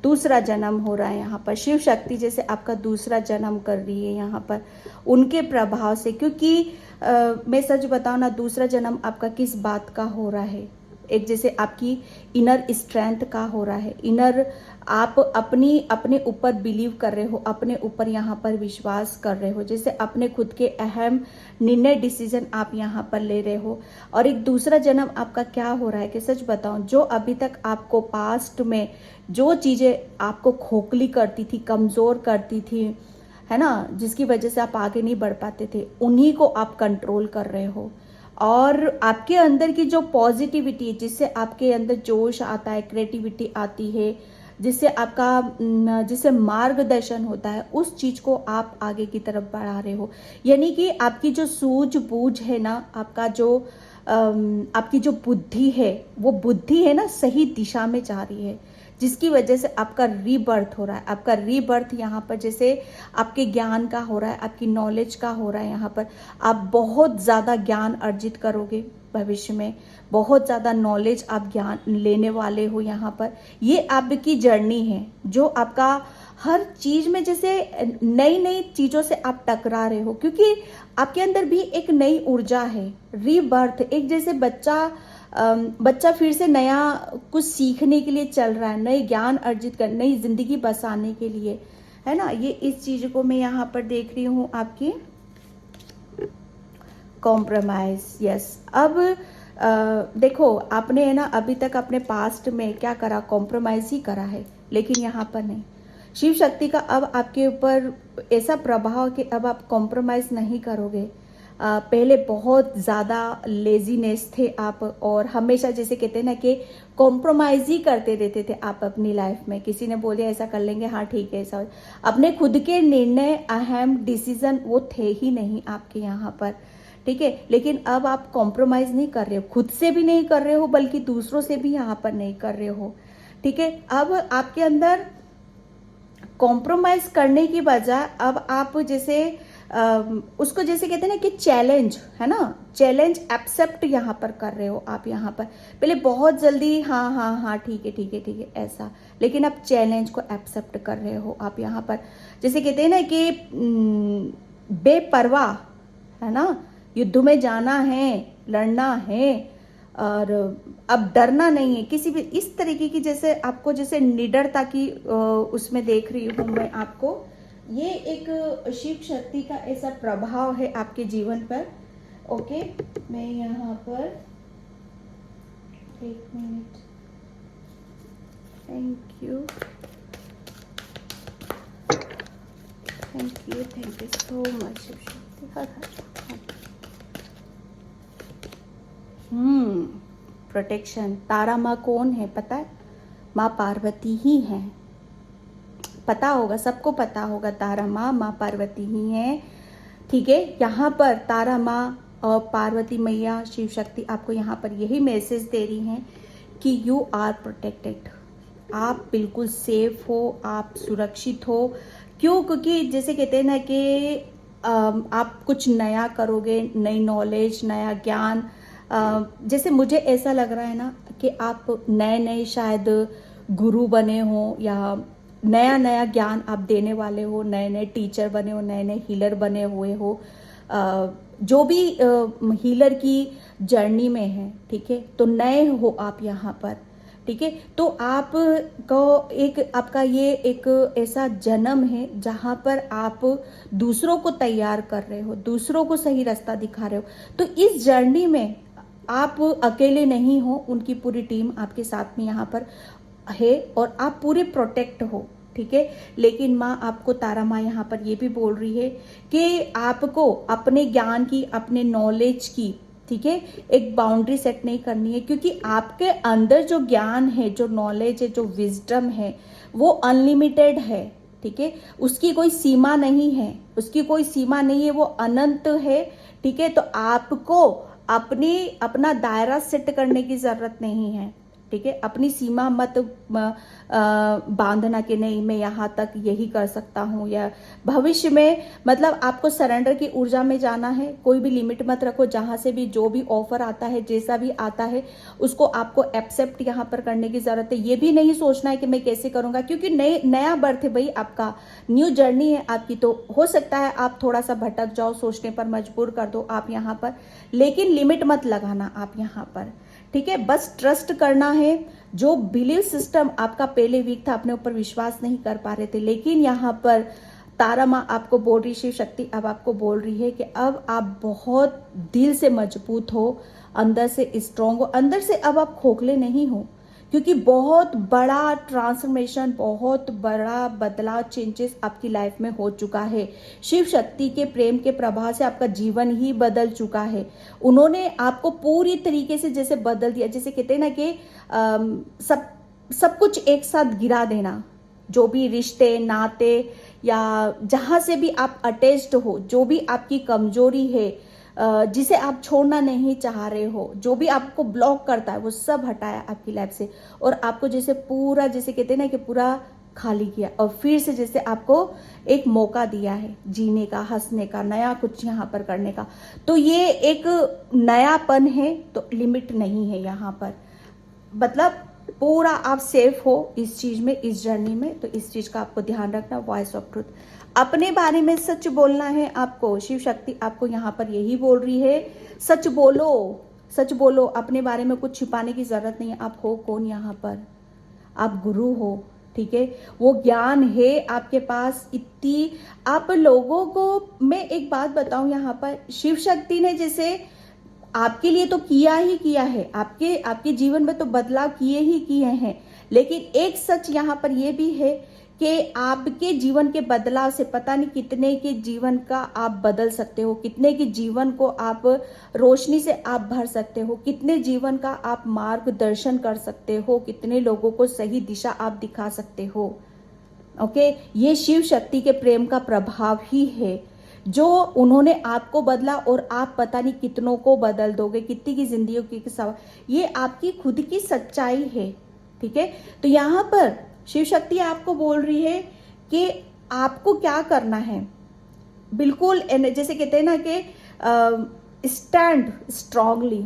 दूसरा जन्म हो रहा है यहाँ पर। शिव शक्ति जैसे आपका दूसरा जन्म कर रही है यहाँ पर उनके प्रभाव से। क्योंकि मैं सच बताऊँ ना, दूसरा जन्म आपका किस बात का हो रहा है, एक जैसे आपकी इनर स्ट्रेंथ का हो रहा है, इनर आप अपने ऊपर बिलीव कर रहे हो, अपने ऊपर यहाँ पर विश्वास कर रहे हो, जैसे अपने खुद के अहम निर्णय डिसीजन आप यहाँ पर ले रहे हो। और एक दूसरा जन्म आपका क्या हो रहा है कि सच बताऊं, जो अभी तक आपको पास्ट में जो चीज़ें आपको खोखली करती थी, कमज़ोर करती थी, है ना, जिसकी वजह से आप आगे नहीं बढ़ पाते थे, उन्हीं को आप कंट्रोल कर रहे हो। और आपके अंदर की जो पॉजिटिविटी है, जिससे आपके अंदर जोश आता है, क्रिएटिविटी आती है, जिससे मार्गदर्शन होता है, उस चीज़ को आप आगे की तरफ बढ़ा रहे हो। यानी कि आपकी जो सूझबूझ है ना, आपकी जो बुद्धि है, वो बुद्धि है ना, सही दिशा में जा रही है, जिसकी वजह से आपका रीबर्थ हो रहा है। आपका रीबर्थ यहाँ पर जैसे आपके ज्ञान का हो रहा है, आपकी नॉलेज का हो रहा है। यहाँ पर आप बहुत ज़्यादा ज्ञान अर्जित करोगे भविष्य में, बहुत ज़्यादा नॉलेज आप ज्ञान लेने वाले हो। यहाँ पर ये आपकी जर्नी है, जो आपका हर चीज़ में जैसे नई नई चीज़ों से आप टकरा रहे हो, क्योंकि आपके अंदर भी एक नई ऊर्जा है, रीबर्थ। एक जैसे बच्चा फिर से नया कुछ सीखने के लिए चल रहा है, नए ज्ञान अर्जित कर, नई जिंदगी बसाने के लिए, है ना। ये इस चीज को मैं यहाँ पर देख रही हूँ आपकी कॉम्प्रोमाइज। यस, अब देखो, आपने है ना अभी तक अपने पास्ट में क्या करा, कॉम्प्रोमाइज ही करा है, लेकिन यहाँ पर नहीं। शिव शक्ति का अब आपके ऊपर ऐसा प्रभाव कि अब आप कॉम्प्रोमाइज नहीं करोगे। पहले बहुत ज़्यादा लेजीनेस थे आप, और हमेशा जैसे कहते हैं ना कि कॉम्प्रोमाइज ही करते रहते थे आप अपनी लाइफ में। किसी ने बोले ऐसा कर लेंगे, हाँ ठीक है, ऐसा। अपने खुद के निर्णय, अहम डिसीजन वो थे ही नहीं आपके यहाँ पर, ठीक है। लेकिन अब आप कॉम्प्रोमाइज नहीं कर रहे हो, खुद से भी नहीं कर रहे हो, बल्कि दूसरों से भी यहाँ पर नहीं कर रहे हो, ठीक है। अब आपके अंदर कॉम्प्रोमाइज करने की बजाय अब आप जैसे उसको जैसे कहते हैं ना कि चैलेंज, है ना, चैलेंज एक्सेप्ट यहाँ पर कर रहे हो आप। यहाँ पर पहले बहुत जल्दी हाँ हाँ हाँ ठीक है ठीक है ठीक है ऐसा, लेकिन आप चैलेंज को एक्सेप्ट कर रहे हो आप यहाँ पर। जैसे कहते हैं ना कि बेपरवाह, है ना, युद्ध में जाना है, लड़ना है, और अब डरना नहीं है किसी भी इस तरीके की, जैसे आपको जैसे निडरता की उसमें देख रही हूँ मैं आपको। ये एक शिव शक्ति का ऐसा प्रभाव है आपके जीवन पर। ओके, मैं यहाँ पर एक minute, thank you so much Shiv Shakti. Protection. तारा माँ कौन है पता है? माँ पार्वती ही है, पता होगा, सबको पता होगा, तारा माँ पार्वती ही है, ठीक है। यहाँ पर तारा माँ और पार्वती मैया, शिव शक्ति आपको यहाँ पर यही मैसेज दे रही हैं कि यू आर प्रोटेक्टेड, आप बिल्कुल सेफ हो, आप सुरक्षित हो। क्यों? क्योंकि जैसे कहते हैं ना कि आप कुछ नया करोगे, नई नॉलेज, नया ज्ञान, जैसे मुझे ऐसा लग रहा है ना कि आप नए नए शायद गुरु बने हो, या नया नया ज्ञान आप देने वाले हो, नए नए टीचर बने हो, नए नए हीलर बने हुए हो, जो भी हीलर की जर्नी में है, ठीक है। तो नए हो आप यहाँ पर, ठीक है। तो आप को एक आपका ये एक ऐसा जन्म है जहाँ पर आप दूसरों को तैयार कर रहे हो, दूसरों को सही रास्ता दिखा रहे हो। तो इस जर्नी में आप अकेले नहीं हो, उनकी पूरी टीम आपके साथ में यहाँ पर है, और आप पूरे प्रोटेक्ट हो, ठीक है। लेकिन माँ आपको, तारा माँ यहाँ पर ये भी बोल रही है कि आपको अपने ज्ञान की, अपने नॉलेज की, ठीक है, एक बाउंड्री सेट नहीं करनी है, क्योंकि आपके अंदर जो ज्ञान है, जो नॉलेज है, जो विजडम है, वो अनलिमिटेड है, ठीक है। उसकी कोई सीमा नहीं है, उसकी कोई सीमा नहीं है, वो अनंत है, ठीक है। तो आपको अपना दायरा सेट करने की जरूरत नहीं है, ठीक है। अपनी सीमा मत बांधना कि नहीं मैं यहाँ तक यही कर सकता हूँ, या भविष्य में मतलब आपको सरेंडर की ऊर्जा में जाना है। कोई भी लिमिट मत रखो, जहाँ से भी जो भी ऑफर आता है, जैसा भी आता है, उसको आपको एक्सेप्ट यहाँ पर करने की जरूरत है। ये भी नहीं सोचना है कि मैं कैसे करूँगा, क्योंकि नया बर्थ है भाई, आपका न्यू जर्नी है आपकी। तो हो सकता है आप थोड़ा सा भटक जाओ, सोचने पर मजबूर कर दो आप यहाँ पर, लेकिन लिमिट मत लगाना आप यहाँ पर, ठीक है, बस ट्रस्ट करना है। जो बिलीव सिस्टम आपका पहले वीक था, अपने ऊपर विश्वास नहीं कर पा रहे थे, लेकिन यहाँ पर तारा माँ आपको बोल रही, शिव शक्ति अब आपको बोल रही है कि अब आप बहुत दिल से मजबूत हो, अंदर से स्ट्रांग हो, अंदर से अब आप खोखले नहीं हो, क्योंकि बहुत बड़ा ट्रांसफॉर्मेशन, बहुत बड़ा बदलाव, चेंजेस आपकी लाइफ में हो चुका है। शिव शक्ति के प्रेम के प्रभाव से आपका जीवन ही बदल चुका है। उन्होंने आपको पूरी तरीके से जैसे बदल दिया, जैसे कहते हैं ना कि सब कुछ एक साथ गिरा देना, जो भी रिश्ते नाते या जहां से भी आप अटैच्ड हो, जो भी आपकी कमजोरी है, जिसे आप छोड़ना नहीं चाह रहे हो, जो भी आपको ब्लॉक करता है, वो सब हटाया आपकी लाइफ से, और आपको जैसे पूरा, जैसे कहते हैं ना कि पूरा खाली किया, और फिर से जैसे आपको एक मौका दिया है जीने का, हंसने का, नया कुछ यहाँ पर करने का। तो ये एक नयापन है, तो लिमिट नहीं है यहाँ पर, मतलब पूरा आप सेफ हो इस चीज में, इस जर्नी में। तो इस चीज का आपको ध्यान रखना। वॉइस ऑफ ट्रुथ, अपने बारे में सच बोलना है आपको। शिव शक्ति आपको यहाँ पर यही बोल रही है, सच बोलो, सच बोलो, अपने बारे में कुछ छिपाने की जरूरत नहीं है। आप हो कौन यहाँ पर, आप गुरु हो, ठीक है, वो ज्ञान है आपके पास इतनी। आप लोगों को मैं एक बात बताऊं, यहाँ पर शिव शक्ति ने जैसे आपके लिए तो किया ही किया है, आपके जीवन में तो बदलाव किए ही किए हैं, लेकिन एक सच यहाँ पर यह भी है कि आपके जीवन के बदलाव से पता नहीं कितने के जीवन का आप बदल सकते हो, कितने के जीवन को आप रोशनी से आप भर सकते हो, कितने जीवन का आप मार्गदर्शन कर सकते हो, कितने लोगों को सही दिशा आप दिखा सकते हो। ओके, ये शिव शक्ति के प्रेम का प्रभाव ही है जो उन्होंने आपको बदला, और आप पता नहीं कितनों को बदल दोगे, कितनी की जिंदगियों की सवाल, ये आपकी खुद की सच्चाई है, ठीक है। तो यहाँ पर शिव शक्ति आपको बोल रही है कि आपको क्या करना है, बिल्कुल जैसे कहते हैं ना कि स्टैंड स्ट्रांगली,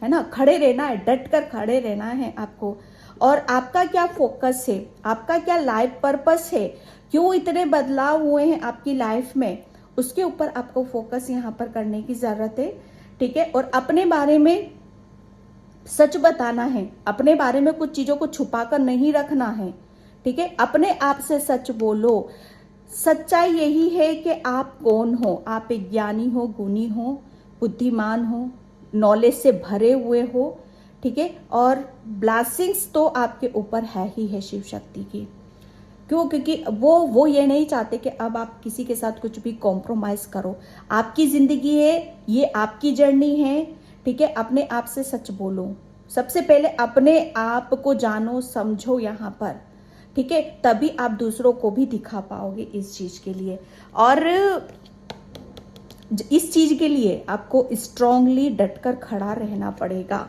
है ना, खड़े रहना है, डट कर खड़े रहना है आपको। और आपका क्या फोकस है, आपका क्या लाइफ पर्पस है, क्यों इतने बदलाव हुए हैं आपकी लाइफ में, उसके ऊपर आपको फोकस यहाँ पर करने की जरूरत है, ठीक है। और अपने बारे में सच बताना है, अपने बारे में कुछ चीजों को छुपा कर नहीं रखना है, ठीक है। अपने आप से सच बोलो। सच्चाई यही है कि आप कौन हो, आप एक ज्ञानी हो, गुणी हो, बुद्धिमान हो, नॉलेज से भरे हुए हो, ठीक है। और ब्लेसिंग्स तो आपके ऊपर है ही है शिव शक्ति की। क्यों? क्योंकि वो ये नहीं चाहते कि अब आप किसी के साथ कुछ भी कॉम्प्रोमाइज करो। आपकी जिंदगी है, ये आपकी जर्नी है, ठीक है। अपने आप से सच बोलो, सबसे पहले अपने आप को जानो, समझो यहाँ पर, ठीक है, तभी आप दूसरों को भी दिखा पाओगे इस चीज के लिए। और इस चीज के लिए आपको स्ट्रांगली डटकर खड़ा रहना पड़ेगा,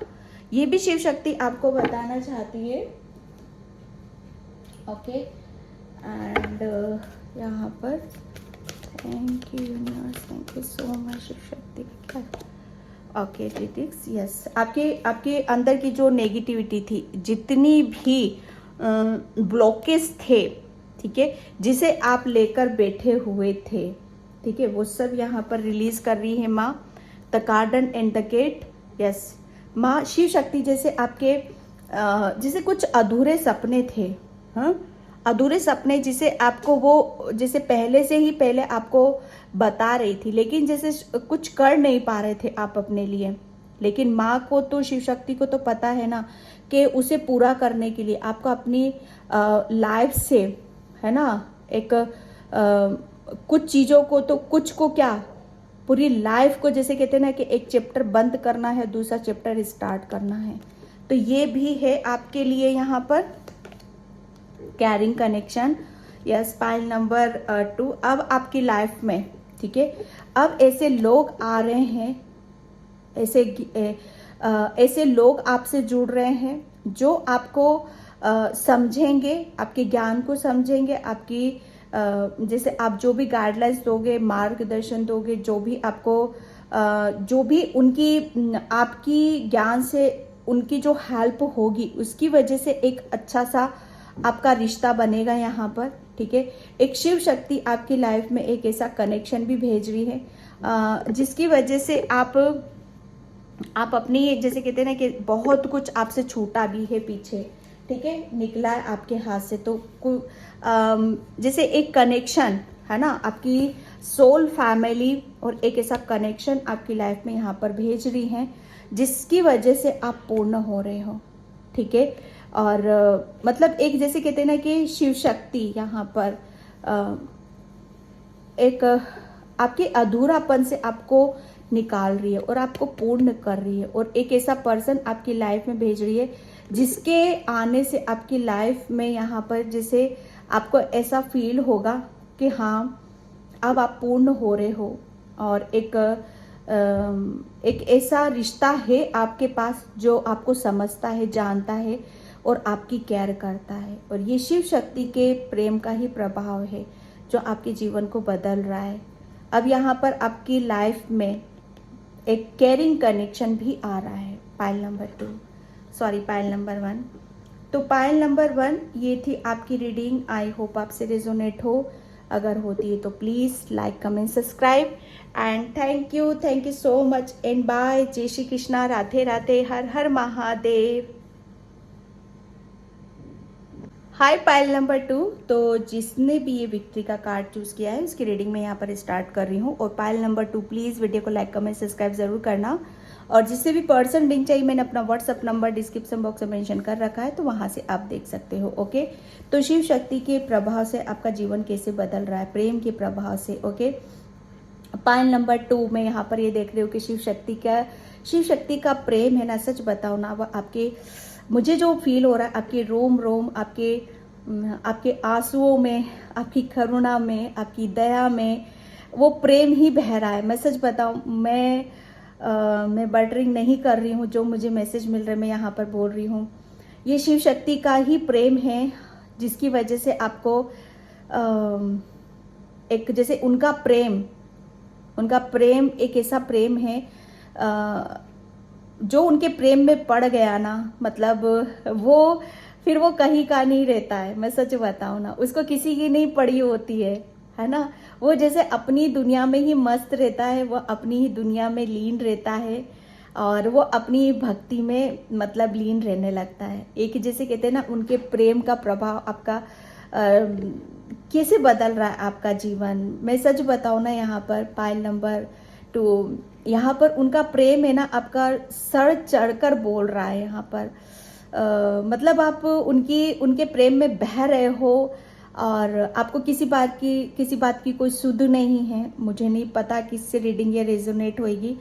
ये भी शिव शक्ति आपको बताना चाहती है। ओके, एंड यहाँ पर thank you universe, thank you so much Shiv Shakti. Okay critics, yes, आपके अंदर की जो नेगेटिविटी थी, जितनी भी ब्लॉकेज थे, ठीक है, जिसे आप लेकर बैठे हुए थे, ठीक है, वो सब यहाँ पर रिलीज कर रही है माँ। The garden and the gate, yes माँ शिव शक्ति जैसे आपके जैसे कुछ अधूरे सपने थे, हाँ, अधूरे सपने जिसे आपको वो जैसे पहले से ही पहले आपको बता रही थी, लेकिन जैसे कुछ कर नहीं पा रहे थे आप अपने लिए। लेकिन माँ को तो, शिव शक्ति को तो पता है ना कि उसे पूरा करने के लिए आपको अपनी लाइफ से, है ना, एक कुछ चीज़ों को तो, कुछ को क्या, पूरी लाइफ को, जैसे कहते हैं ना कि एक चैप्टर बंद करना है, दूसरा चैप्टर स्टार्ट करना है। तो ये भी है आपके लिए यहाँ पर carrying connection, yes, pile number 2। अब आपकी लाइफ में, ठीक है, अब ऐसे लोग आ रहे हैं, ऐसे लोग आपसे जुड़ रहे हैं जो आपको समझेंगे, आपके ज्ञान को समझेंगे, आपकी जैसे आप जो भी गाइडलाइंस दोगे, मार्गदर्शन दोगे, जो भी आपको जो भी उनकी आपकी ज्ञान से उनकी जो हेल्प होगी, उसकी वजह से एक अच्छा सा आपका रिश्ता बनेगा यहाँ पर, ठीक है। एक शिव शक्ति आपकी लाइफ में एक ऐसा कनेक्शन भी भेज रही है जिसकी वजह से आप आप अपनी, जैसे कहते हैं ना कि बहुत कुछ आपसे छूटा भी है पीछे, ठीक है, निकला है आपके हाथ से, तो जैसे एक कनेक्शन है ना, आपकी सोल फैमिली और एक ऐसा कनेक्शन आपकी लाइफ में यहाँ पर भेज रही हैं जिसकी वजह से आप पूर्ण हो रहे हो, ठीक है। और मतलब एक, जैसे कहते हैं ना कि शिव शक्ति यहाँ पर एक आपके अधूरापन से आपको निकाल रही है और आपको पूर्ण कर रही है, और एक ऐसा पर्सन आपकी लाइफ में भेज रही है जिसके आने से आपकी लाइफ में यहाँ पर जैसे आपको ऐसा फील होगा कि हाँ अब आप पूर्ण हो रहे हो, और एक ऐसा रिश्ता है आपके पास जो आपको समझता है, जानता है और आपकी केयर करता है। और ये शिव शक्ति के प्रेम का ही प्रभाव है जो आपके जीवन को बदल रहा है। अब यहाँ पर आपकी लाइफ में एक केयरिंग कनेक्शन भी आ रहा है। Pile number 2, sorry pile number 1। तो पायल नंबर 1 ये थी आपकी रीडिंग। आई होप आपसे रेजोनेट हो। अगर होती है तो please like, comment, subscribe and thank you so much and bye. जय Shri Krishna, Radhe Radhe, Har Har Mahadev. Hi pile number 2। तो जिसने भी ये विक्ट्री का कार्ड चूज़ किया है उसकी रीडिंग मैं यहाँ पर स्टार्ट कर रही हूँ। और पायल नंबर 2 प्लीज़ वीडियो को लाइक, कमेंट, सब्सक्राइब ज़रूर करना। और जिससे भी पर्सन लिंक चाहिए मैंने अपना व्हाट्सअप नंबर डिस्क्रिप्शन बॉक्स में मेंशन कर रखा है, तो वहाँ से आप देख सकते हो। ओके, तो शिव शक्ति के प्रभाव से आपका जीवन कैसे बदल रहा है, प्रेम के प्रभाव से। ओके, पायल नंबर 2 में यहाँ पर ये देख रहे हो कि शिव शक्ति का प्रेम है ना, सच बताओ ना, वह आपके, मुझे जो फील हो रहा है आपके रोम रोम, आपके आंसुओं में, आपकी करुणा में, आपकी दया में वो प्रेम ही बह रहा है। मैं सच बताऊं, मैं बटरिंग नहीं कर रही हूँ, जो मुझे मैसेज मिल रहे मैं यहाँ पर बोल रही हूँ। ये शिव शक्ति का ही प्रेम है जिसकी वजह से आपको एक, जैसे उनका प्रेम एक ऐसा प्रेम है जो उनके प्रेम में पड़ गया ना, मतलब वो फिर वो कहीं का नहीं रहता है। मैं सच बताऊं ना, उसको किसी की नहीं पड़ी होती है ना। वो जैसे अपनी दुनिया में ही मस्त रहता है, वो अपनी ही दुनिया में लीन रहता है और वो अपनी भक्ति में मतलब लीन रहने लगता है। एक, जैसे कहते हैं ना, उनके प्रेम का प्रभाव आपका कैसे बदल रहा है आपका जीवन। मैं सच बताऊं ना, यहाँ पर पायल नंबर 2, यहाँ पर उनका प्रेम है ना, आपका सर चढ़कर बोल रहा है यहाँ पर। मतलब आप उनके प्रेम में बह रहे हो और आपको किसी बात की कोई सुध नहीं है। मुझे नहीं पता किससे रीडिंग ये रेजोनेट होएगी,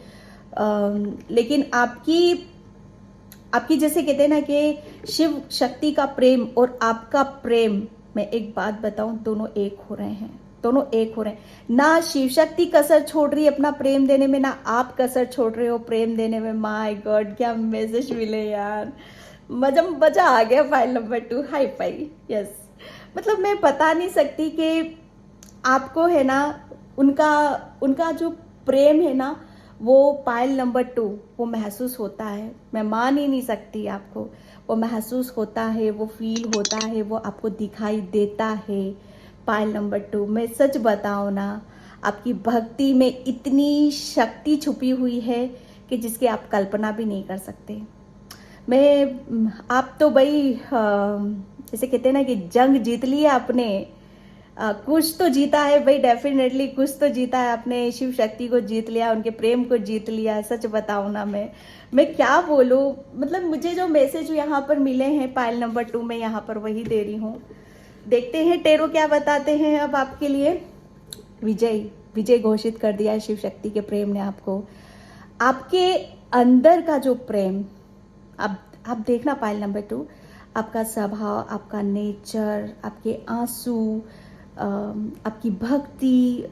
लेकिन आपकी जैसे कहते हैं ना कि शिव शक्ति का प्रेम और आपका प्रेम, मैं एक बात बताऊं, दोनों एक हो रहे हैं। ना शिव शक्ति कसर छोड़ रही है अपना प्रेम देने में, ना आप कसर छोड़ रहे हो प्रेम देने में। माय गॉड, क्या मैसेज मिले यार, मजा आ गया। File number 2 hi fi, yes. मतलब मैं बता नहीं सकती कि आपको है ना उनका जो प्रेम है ना, वो पायल नंबर 2 वो महसूस होता है। मैं मान ही नहीं सकती आपको, वो महसूस होता है, वो फील होता है, वो आपको दिखाई देता है। पायल नंबर 2, मैं सच बताऊं ना, आपकी भक्ति में इतनी शक्ति छुपी हुई है कि जिसकी आप कल्पना भी नहीं कर सकते। आप तो भाई जैसे कहते हैं ना कि जंग जीत लिया आपने, कुछ तो जीता है भाई, डेफिनेटली कुछ तो जीता है आपने। शिव शक्ति को जीत लिया, उनके प्रेम को जीत लिया। सच बताऊं ना, मैं क्या बोलूं, मतलब मुझे जो मैसेज यहाँ पर मिले हैं पायल नंबर 2 में, यहाँ पर वही दे रही हूँ। देखते हैं टेरो क्या बताते हैं अब आपके लिए। विजय घोषित कर दिया है शिव शक्ति के प्रेम ने आपको। आपके अंदर का जो प्रेम, आप देखना पायल नंबर 2, आपका स्वभाव, आपका नेचर, आपके आंसू, आपकी भक्ति,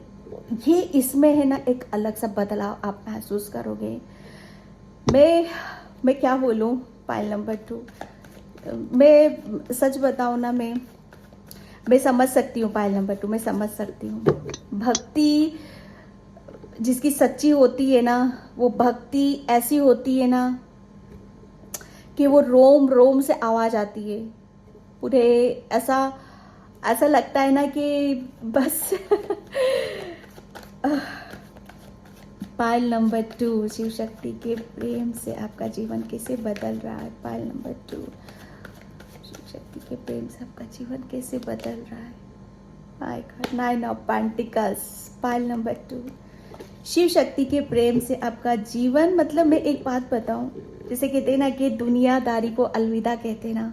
ये इसमें है ना एक अलग सा बदलाव आप महसूस करोगे। मैं क्या बोलूं पायल नंबर 2, मैं सच बताऊं ना, मैं समझ सकती हूँ पायल नंबर 2, मैं समझ सकती हूँ। भक्ति जिसकी सच्ची होती है ना, वो भक्ति ऐसी होती है ना कि वो रोम रोम से आवाज आती है पूरे। ऐसा लगता है ना कि बस पायल नंबर 2, शिव शक्ति के प्रेम से आपका जीवन कैसे बदल रहा है। पायल नंबर 2, शिव शक्ति के प्रेम से आपका जीवन कैसे बदल रहा है। My god, 9 of pentacles, pile number 2, Shiv Shakti के प्रेम से आपका जीवन। मतलब मैं एक बात बताऊं, जैसे कहते हैं ना कि दुनियादारी को अलविदा कहते हैं ना,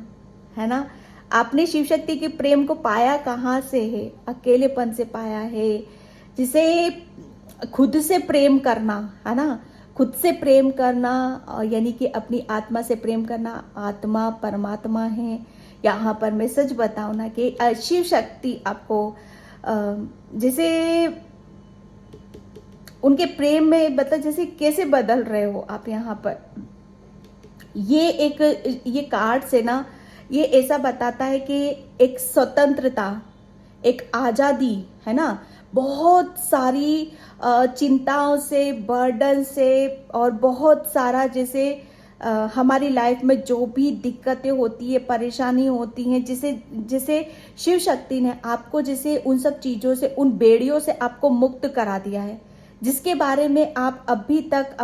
है ना। आपने शिव शक्ति के प्रेम को पाया कहाँ से है? अकेलेपन से पाया है, जिसे खुद से प्रेम करना, है ना। खुद से प्रेम करना यानी कि अपनी आत्मा से प्रेम करना। आत्मा परमात्मा है। यहाँ पर मैं सच बताऊं ना कि शिव शक्ति आपको जैसे उनके प्रेम में मतलब जैसे कैसे बदल रहे हो आप यहाँ पर। ये कार्ड से ना ये ऐसा बताता है कि एक स्वतंत्रता, एक आज़ादी, है ना। बहुत सारी चिंताओं से, बर्डन से और बहुत सारा जैसे हमारी लाइफ में जो भी दिक्कतें होती है, परेशानी होती हैं, जिसे शिव शक्ति ने आपको जैसे उन सब चीज़ों से, उन बेड़ियों से आपको मुक्त करा दिया है, जिसके बारे में आप अभी तक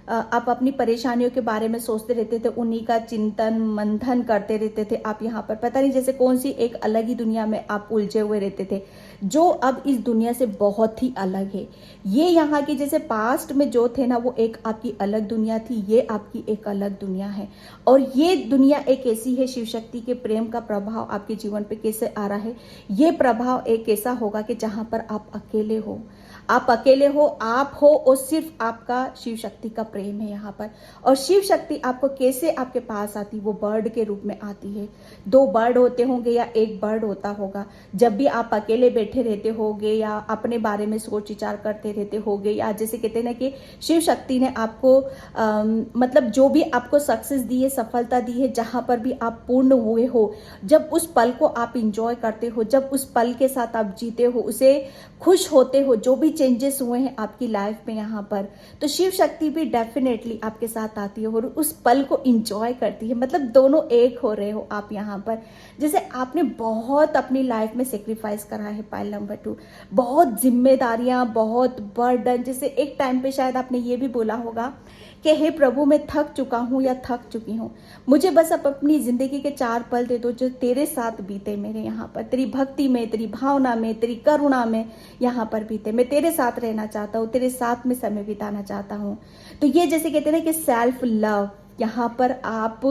आप अपनी परेशानियों के बारे में सोचते रहते थे, उन्हीं का चिंतन मंथन करते रहते थे। आप यहाँ पर पता नहीं जैसे कौन सी एक अलग ही दुनिया में आप उलझे हुए रहते थे, जो अब इस दुनिया से बहुत ही अलग है। ये यहाँ की जैसे पास्ट में जो थे ना, वो एक आपकी अलग दुनिया थी, ये आपकी एक अलग दुनिया है। और ये दुनिया एक ऐसी है, शिव शक्ति के प्रेम का प्रभाव आपके जीवन पे कैसे आ रहा है। ये प्रभाव एक ऐसा होगा कि जहाँ पर आप अकेले हो, आप अकेले हो, आप हो और सिर्फ आपका शिव शक्ति का प्रेम है यहाँ पर। और शिव शक्ति आपको कैसे आपके पास आती, वो बर्ड के रूप में आती है। 2 बर्ड होते होंगे या एक बर्ड होता होगा। जब भी आप अकेले बैठे रहते होगे या अपने बारे में सोच विचार करते रहते होगे, या जैसे कहते हैं ना कि शिव शक्ति ने आपको मतलब जो भी आपको सक्सेस दी है, सफलता दी है, जहाँ पर भी आप पूर्ण हुए हो, जब उस पल को आप इंजॉय करते हो, जब उस पल के साथ आप जीते हो, उसे खुश होते हो, जो भी चेंजेस हुए हैं आपकी लाइफ में यहाँ पर, तो शिव शक्ति भी डेफिनेटली आपके साथ आती है और उस पल को इंजॉय करती है। मतलब दोनों एक हो रहे हो आप यहाँ पर। जैसे आपने बहुत अपनी लाइफ में सेक्रीफाइस करा है। पाइल नंबर 2, बहुत जिम्मेदारियां, बहुत बर्डन। जैसे एक टाइम पे शायद आपने ये भी बोला होगा कि हे प्रभु, मैं थक चुका हूँ या थक चुकी हूँ, मुझे बस अब अपनी जिंदगी के 4 पल दे दो जो तेरे साथ बीते मेरे यहाँ पर, तेरी भक्ति में, तेरी भावना में, तेरी करुणा में यहाँ पर बीते। मैं तेरे साथ रहना चाहता हूँ, तेरे साथ में समय बिताना चाहता हूँ। तो ये जैसे कहते हैं ना कि सेल्फ लव, यहाँ पर आप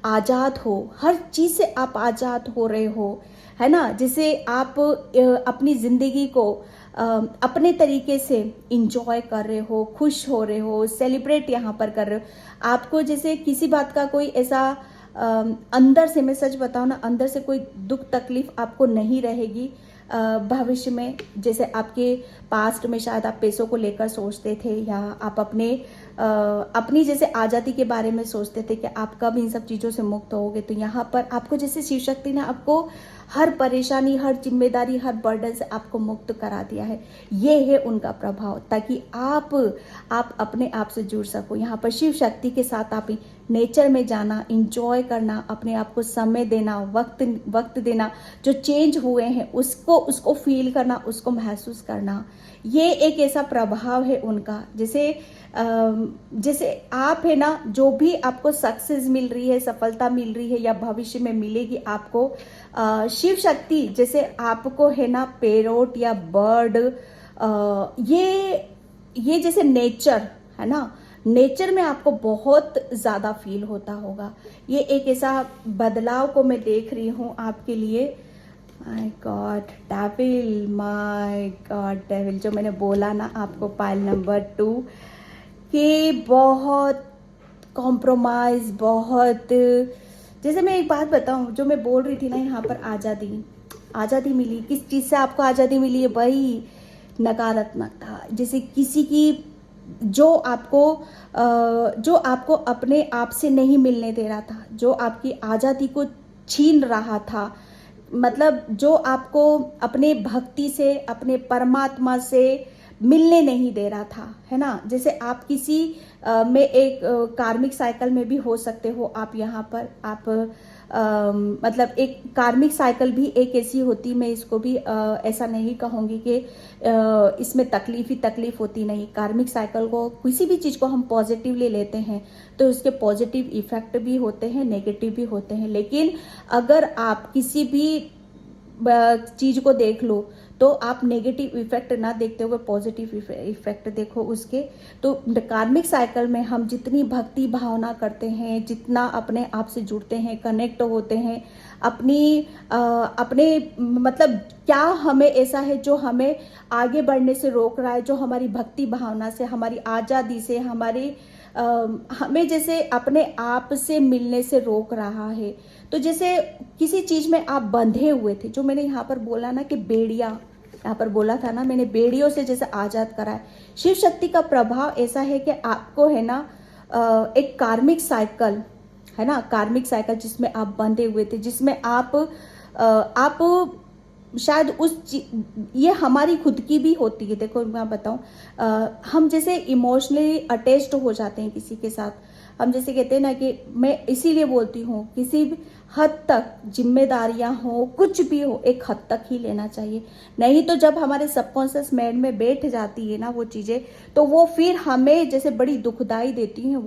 आज़ाद हो, हर चीज़ से आप आज़ाद हो रहे हो, है ना। जैसे आप अपनी ज़िंदगी को अपने तरीके से इंजॉय कर रहे हो, खुश हो रहे हो, सेलिब्रेट यहाँ पर कर रहे हो। आपको जैसे किसी बात का कोई ऐसा अंदर से, मैं सच बताऊँ ना, अंदर से कोई दुख तकलीफ आपको नहीं रहेगी भविष्य में। जैसे आपके पास्ट में शायद आप पैसों को लेकर सोचते थे, या आप अपनी जैसे आज़ादी के बारे में सोचते थे कि आप कब इन सब चीज़ों से मुक्त होगे। तो यहाँ पर आपको जैसे शिव शक्ति ने आपको हर परेशानी, हर जिम्मेदारी, हर बर्डन से आपको मुक्त करा दिया है। ये है उनका प्रभाव, ताकि आप अपने आप से जुड़ सको। यहाँ पर शिव शक्ति के साथ आप नेचर में जाना, इंजॉय करना, अपने आप को समय देना, वक्त देना, जो चेंज हुए हैं उसको फील करना, उसको महसूस करना, ये एक ऐसा प्रभाव है उनका। जैसे आप है ना, जो भी आपको सक्सेस मिल रही है, सफलता मिल रही है या भविष्य में मिलेगी आपको, शिव शक्ति जैसे आपको है ना पैरोट या बर्ड, ये जैसे नेचर है ना, नेचर में आपको बहुत ज़्यादा फील होता होगा। ये एक ऐसा बदलाव को मैं देख रही हूँ आपके लिए। My God devil, my God devil, जो मैंने बोला ना आपको पाइल नंबर 2 कि बहुत कॉम्प्रोमाइज़, बहुत, जैसे मैं एक बात बताऊं, जो मैं बोल रही थी ना यहाँ पर, आज़ादी मिली। किस चीज़ से आपको आज़ादी मिली है? वही नकारात्मकता, जैसे किसी की जो आपको अपने आप से नहीं मिलने दे रहा था, जो आपकी आज़ादी को छीन रहा था, मतलब जो आपको अपने भक्ति से, अपने परमात्मा से मिलने नहीं दे रहा था, है ना। जैसे आप किसी में एक कार्मिक साइकिल में भी हो सकते हो आप। यहाँ पर आप मतलब एक कार्मिक साइकिल भी एक ऐसी होती, मैं इसको भी ऐसा नहीं कहूँगी कि इसमें तकलीफ ही तकलीफ होती, नहीं। कार्मिक साइकिल को, किसी भी चीज़ को हम पॉजिटिवली लेते हैं तो उसके पॉजिटिव इफेक्ट भी होते हैं, नेगेटिव भी होते हैं। लेकिन अगर आप किसी भी चीज़ को देख लो तो आप नेगेटिव इफेक्ट ना देखते हुए पॉजिटिव इफेक्ट देखो उसके। तो कार्मिक साइकिल में हम जितनी भक्ति भावना करते हैं, जितना अपने आप से जुड़ते हैं, कनेक्ट होते हैं, अपने मतलब क्या हमें ऐसा है जो हमें आगे बढ़ने से रोक रहा है, जो हमारी भक्ति भावना से, हमारी आज़ादी से, हमें जैसे अपने आप से मिलने से रोक रहा है। तो जैसे किसी चीज में आप बंधे हुए थे, जो मैंने यहाँ पर बोला ना कि बेड़िया, यहाँ पर बोला था ना मैंने, बेड़ियों से जैसे आजाद करा है। शिव शक्ति का प्रभाव ऐसा है कि आपको है ना एक कार्मिक साइकिल है ना, कार्मिक साइकिल जिसमें आप बंधे हुए थे, जिसमें आप शायद ये हमारी खुद की भी होती है। देखो मैं बताऊं, हम जैसे इमोशनली अटैच्ड हो जाते हैं किसी के साथ। हम जैसे कहते हैं ना कि मैं इसीलिए बोलती हूँ किसी भी हद तक जिम्मेदारियां हो, कुछ भी हो, एक हद तक ही लेना चाहिए। नहीं तो जब हमारे सबकॉन्शियस माइंड में बैठ जाती है ना वो चीज़ें, तो वो फिर हमें जैसे बड़ी दुखदाई देती हैं।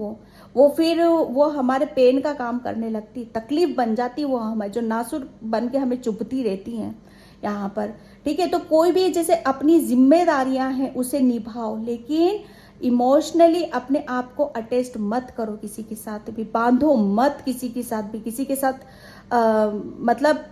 वो फिर वो हमारे पेन का काम करने लगती, तकलीफ बन जाती, वो हमें जो नासुर बन के हमें चुभती रहती हैं यहाँ पर। ठीक है, तो कोई भी जैसे अपनी जिम्मेदारियां हैं उसे निभाओ, लेकिन इमोशनली अपने आप को अटैच्ड मत करो किसी के साथ भी, बांधो मत किसी के साथ भी, किसी के साथ मतलब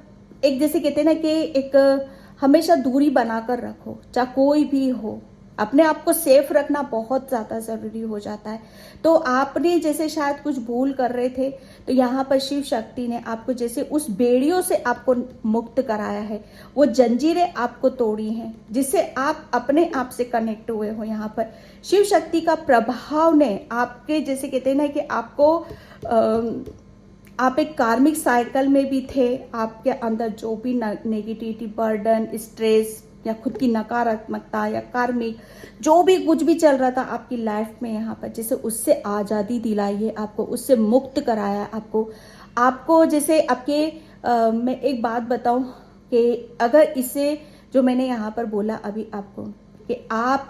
एक जैसे कहते हैं ना कि एक हमेशा दूरी बनाकर रखो, चाहे कोई भी हो। अपने आप को सेफ रखना बहुत ज़्यादा ज़रूरी हो जाता है। तो आपने जैसे शायद कुछ भूल कर रहे थे, तो यहाँ पर शिव शक्ति ने आपको जैसे उस बेड़ियों से आपको मुक्त कराया है, वो जंजीरें आपको तोड़ी हैं, जिससे आप अपने आप से कनेक्ट हुए हो। यहाँ पर शिव शक्ति का प्रभाव ने आपके जैसे कहते हैं ना कि आपको आप एक कार्मिक साइकिल में भी थे, आपके अंदर जो भी नेगेटिविटी, बर्डन, स्ट्रेस या खुद की नकारात्मकता या कार्मिक जो भी कुछ भी चल रहा था आपकी लाइफ में, यहाँ पर जैसे उससे आज़ादी दिलाई है आपको, उससे मुक्त कराया आपको जैसे आपके मैं एक बात बताऊं कि अगर इससे जो मैंने यहाँ पर बोला अभी आपको कि आप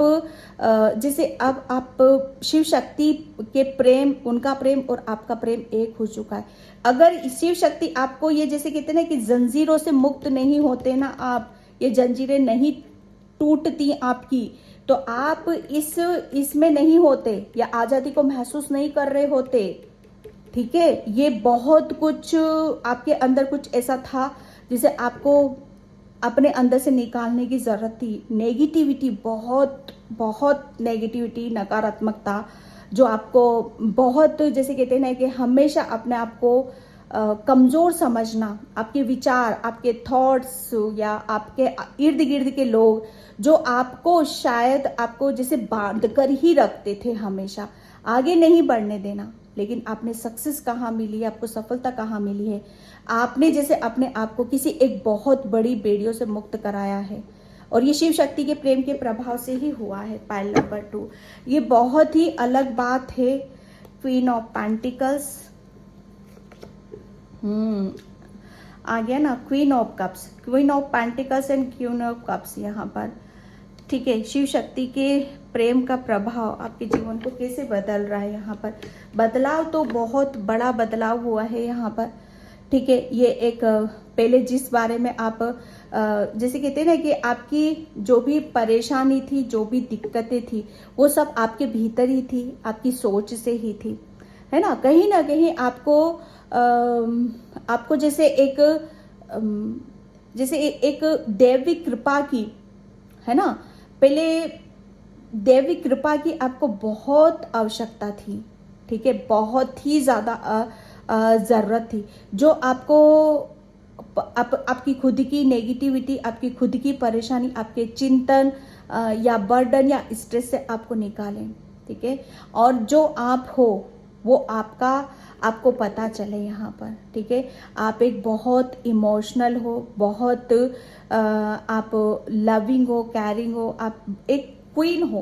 जैसे अब आप शिव शक्ति के प्रेम, उनका प्रेम और आपका प्रेम एक हो चुका है। अगर शिव शक्ति आपको ये जैसे कहते हैं ना कि जंजीरों से मुक्त नहीं होते ना आप, ये जंजीरें नहीं टूटती आपकी, तो आप इसमें नहीं होते या आज़ादी को महसूस नहीं कर रहे होते। ठीक है, ये बहुत कुछ आपके अंदर कुछ ऐसा था जिसे आपको अपने अंदर से निकालने की ज़रूरत थी। नेगेटिविटी, बहुत बहुत नेगेटिविटी, नकारात्मकता जो आपको बहुत जैसे कहते हैं ना कि हमेशा अपने आप को कमज़ोर समझना, आपके विचार, आपके थॉट्स या आपके इर्द गिर्द के लोग जो आपको शायद आपको जैसे बांध कर ही रखते थे, हमेशा आगे नहीं बढ़ने देना। लेकिन आपने सक्सेस कहाँ मिली है, आपको सफलता कहाँ मिली है? आपने जैसे अपने आप को किसी एक बहुत बड़ी बेड़ियों से मुक्त कराया है, और ये शिव शक्ति के प्रेम के प्रभाव से ही हुआ है। पाइल नंबर 2, ये बहुत ही अलग बात है। क्वीन ऑफ पेंटिकल्स आ गया ना, queen of cups, queen of pentacles and queen of cups यहाँ पर। ठीक है, शिव शक्ति के प्रेम का प्रभाव आपके जीवन को कैसे बदल रहा है। यहाँ पर बदलाव तो बहुत बड़ा बदलाव हुआ है यहाँ पर। ठीक है, ये एक पहले जिस बारे में आप जैसे कहते हैं ना कि आपकी जो भी परेशानी थी, जो भी दिक्कतें थी, वो सब आपके भीतर ही थी, आपकी सोच से ही थी, है ना। कहीं ना कहीं आपको जैसे एक दैवी कृपा की, है ना, पहले दैवी कृपा की आपको बहुत आवश्यकता थी। ठीक है, बहुत ही ज़्यादा ज़रूरत थी, जो आपको आपकी खुद की नेगेटिविटी, आपकी खुद की परेशानी, आपके चिंतन या बर्डन या स्ट्रेस से आपको निकालें। ठीक है, और जो आप हो वो आपको पता चले यहाँ पर। ठीक है, आप एक बहुत इमोशनल हो, बहुत आप लविंग हो, कैरिंग हो, आप एक क्वीन हो।